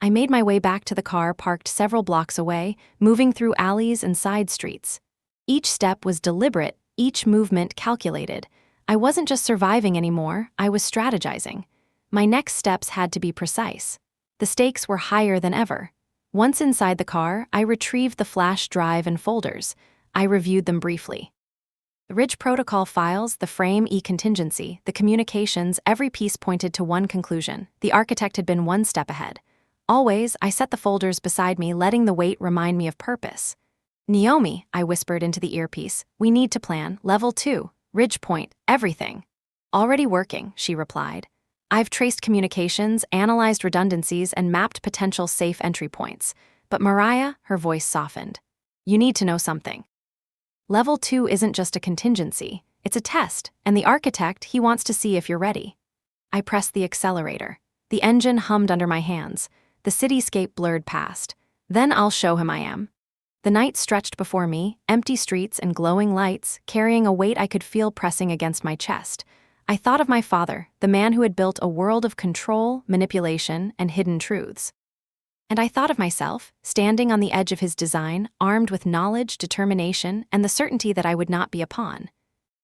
I made my way back to the car parked several blocks away, moving through alleys and side streets. Each step was deliberate, each movement calculated. I wasn't just surviving anymore, I was strategizing. My next steps had to be precise. The stakes were higher than ever. Once inside the car, I retrieved the flash drive and folders. I reviewed them briefly. The Ridge Protocol files, the frame contingency, the communications, every piece pointed to one conclusion. The architect had been one step ahead. Always, I set the folders beside me, letting the weight remind me of purpose. Naomi, I whispered into the earpiece, we need to plan. Level 2, Ridge Point, everything. Already working, she replied. I've traced communications, analyzed redundancies, and mapped potential safe entry points. But Mariah, her voice softened. You need to know something. Level 2 isn't just a contingency, it's a test, and the architect, he wants to see if you're ready. I pressed the accelerator. The engine hummed under my hands. The cityscape blurred past. Then I'll show him I am. The night stretched before me, empty streets and glowing lights, carrying a weight I could feel pressing against my chest. I thought of my father, the man who had built a world of control, manipulation, and hidden truths. And I thought of myself, standing on the edge of his design, armed with knowledge, determination, and the certainty that I would not be a pawn.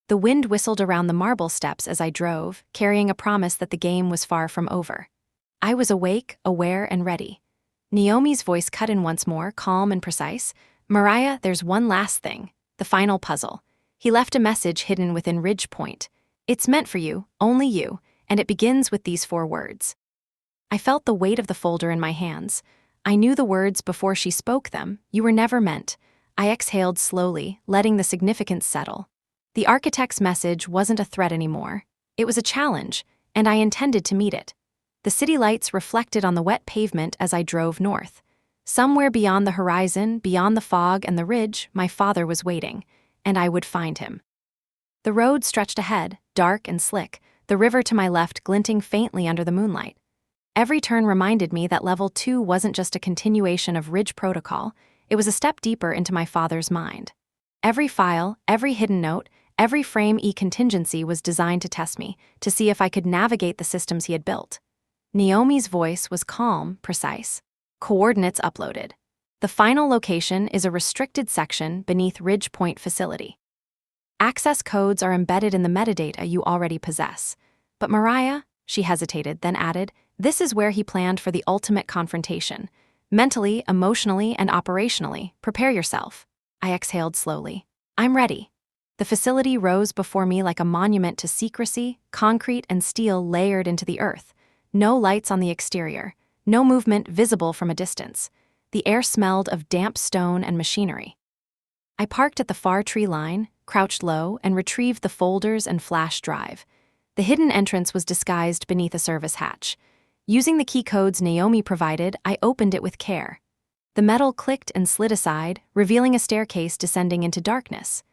The wind whistled around the marble steps as I drove, carrying a promise that the game was far from over. I was awake, aware, and ready. Naomi's voice cut in once more, calm and precise. Mariah, there's one last thing. The final puzzle. He left a message hidden within Ridge Point. It's meant for you, only you, and it begins with these 4 words. I felt the weight of the folder in my hands. I knew the words before she spoke them. You were never meant. I exhaled slowly, letting the significance settle. The architect's message wasn't a threat anymore. It was a challenge, and I intended to meet it. The city lights reflected on the wet pavement as I drove north. Somewhere beyond the horizon, beyond the fog and the ridge, my father was waiting, and I would find him. The road stretched ahead, dark and slick, the river to my left glinting faintly under the moonlight. Every turn reminded me that Level 2 wasn't just a continuation of Ridge Protocol, it was a step deeper into my father's mind. Every file, every hidden note, every frame contingency was designed to test me, to see if I could navigate the systems he had built. Naomi's voice was calm, precise. Coordinates uploaded. The final location is a restricted section beneath Ridge Point facility. Access codes are embedded in the metadata you already possess. But Mariah, she hesitated, then added, this is where he planned for the ultimate confrontation. Mentally, emotionally, and operationally, prepare yourself. I exhaled slowly. I'm ready. The facility rose before me like a monument to secrecy, concrete and steel layered into the earth. No lights on the exterior, no movement visible from a distance. The air smelled of damp stone and machinery. I parked at the far tree line, crouched low, and retrieved the folders and flash drive. The hidden entrance was disguised beneath a service hatch. Using the key codes Naomi provided, I opened it with care. The metal clicked and slid aside, revealing a staircase descending into darkness.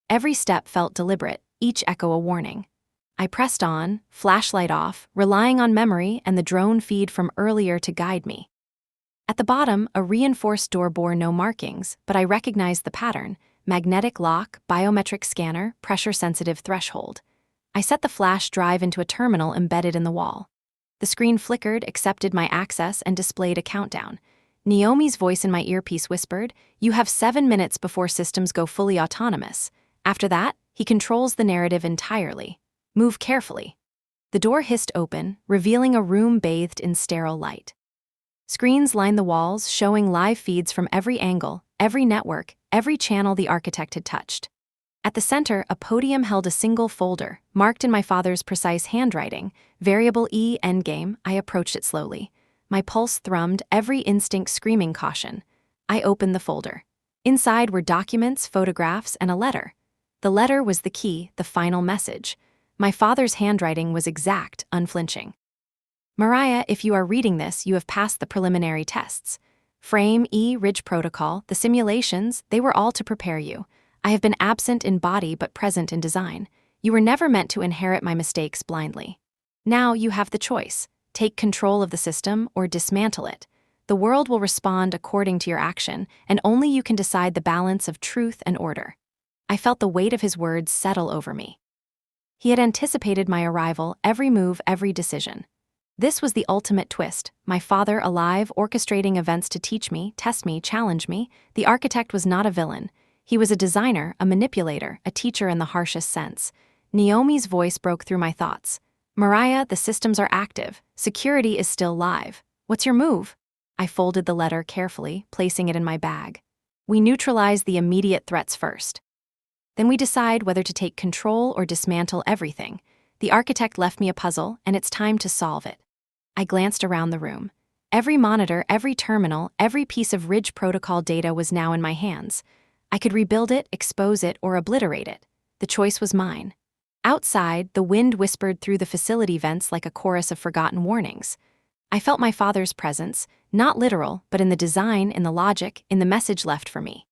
Every step felt deliberate, each echo a warning. I pressed on, flashlight off, relying on memory and the drone feed from earlier to guide me. At the bottom, a reinforced door bore no markings, but I recognized the pattern: magnetic lock, biometric scanner, pressure-sensitive threshold. I set the flash drive into a terminal embedded in the wall. The screen flickered, accepted my access, and displayed a countdown. Naomi's voice in my earpiece whispered, "You have 7 minutes before systems go fully autonomous. After that, he controls the narrative entirely. Move carefully." The door hissed open, revealing a room bathed in sterile light. Screens lined the walls, showing live feeds from every angle, every network, every channel the architect had touched. At the center, a podium held a single folder, marked in my father's precise handwriting, Variable E Endgame. I approached it slowly. My pulse thrummed, every instinct screaming caution. I opened the folder. Inside were documents, photographs, and a letter. The letter was the key, the final message. My father's handwriting was exact, unflinching. "Mariah, if you are reading this, you have passed the preliminary tests. Frame, E, Ridge Protocol, the simulations, they were all to prepare you. I have been absent in body but present in design. You were never meant to inherit my mistakes blindly. Now you have the choice. Take control of the system or dismantle it. The world will respond according to your action, and only you can decide the balance of truth and order." I felt the weight of his words settle over me. He had anticipated my arrival, every move, every decision. This was the ultimate twist: my father alive, orchestrating events to teach me, test me, challenge me. The architect was not a villain. He was a designer, a manipulator, a teacher in the harshest sense. Naomi's voice broke through my thoughts. "Mariah, the systems are active. Security is still live. What's your move?" I folded the letter carefully, placing it in my bag. "We neutralize the immediate threats first. Then we decide whether to take control or dismantle everything. The architect left me a puzzle, and it's time to solve it." I glanced around the room. Every monitor, every terminal, every piece of Ridge Protocol data was now in my hands. I could rebuild it, expose it, or obliterate it. The choice was mine. Outside, the wind whispered through the facility vents like a chorus of forgotten warnings. I felt my father's presence, not literal, but in the design, in the logic, in the message left for me.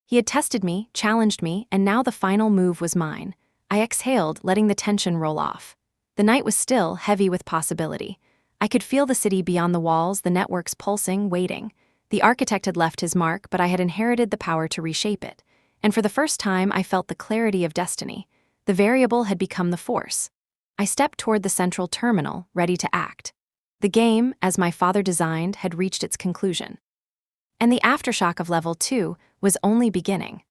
He had tested me, challenged me, and now the final move was mine. I exhaled, letting the tension roll off. The night was still, heavy with possibility. I could feel the city beyond the walls, the networks pulsing, waiting. The architect had left his mark, but I had inherited the power to reshape it. And for the first time, I felt the clarity of destiny. The variable had become the force. I stepped toward the central terminal, ready to act. The game, as my father designed, had reached its conclusion. And the aftershock of Level 2 was only beginning.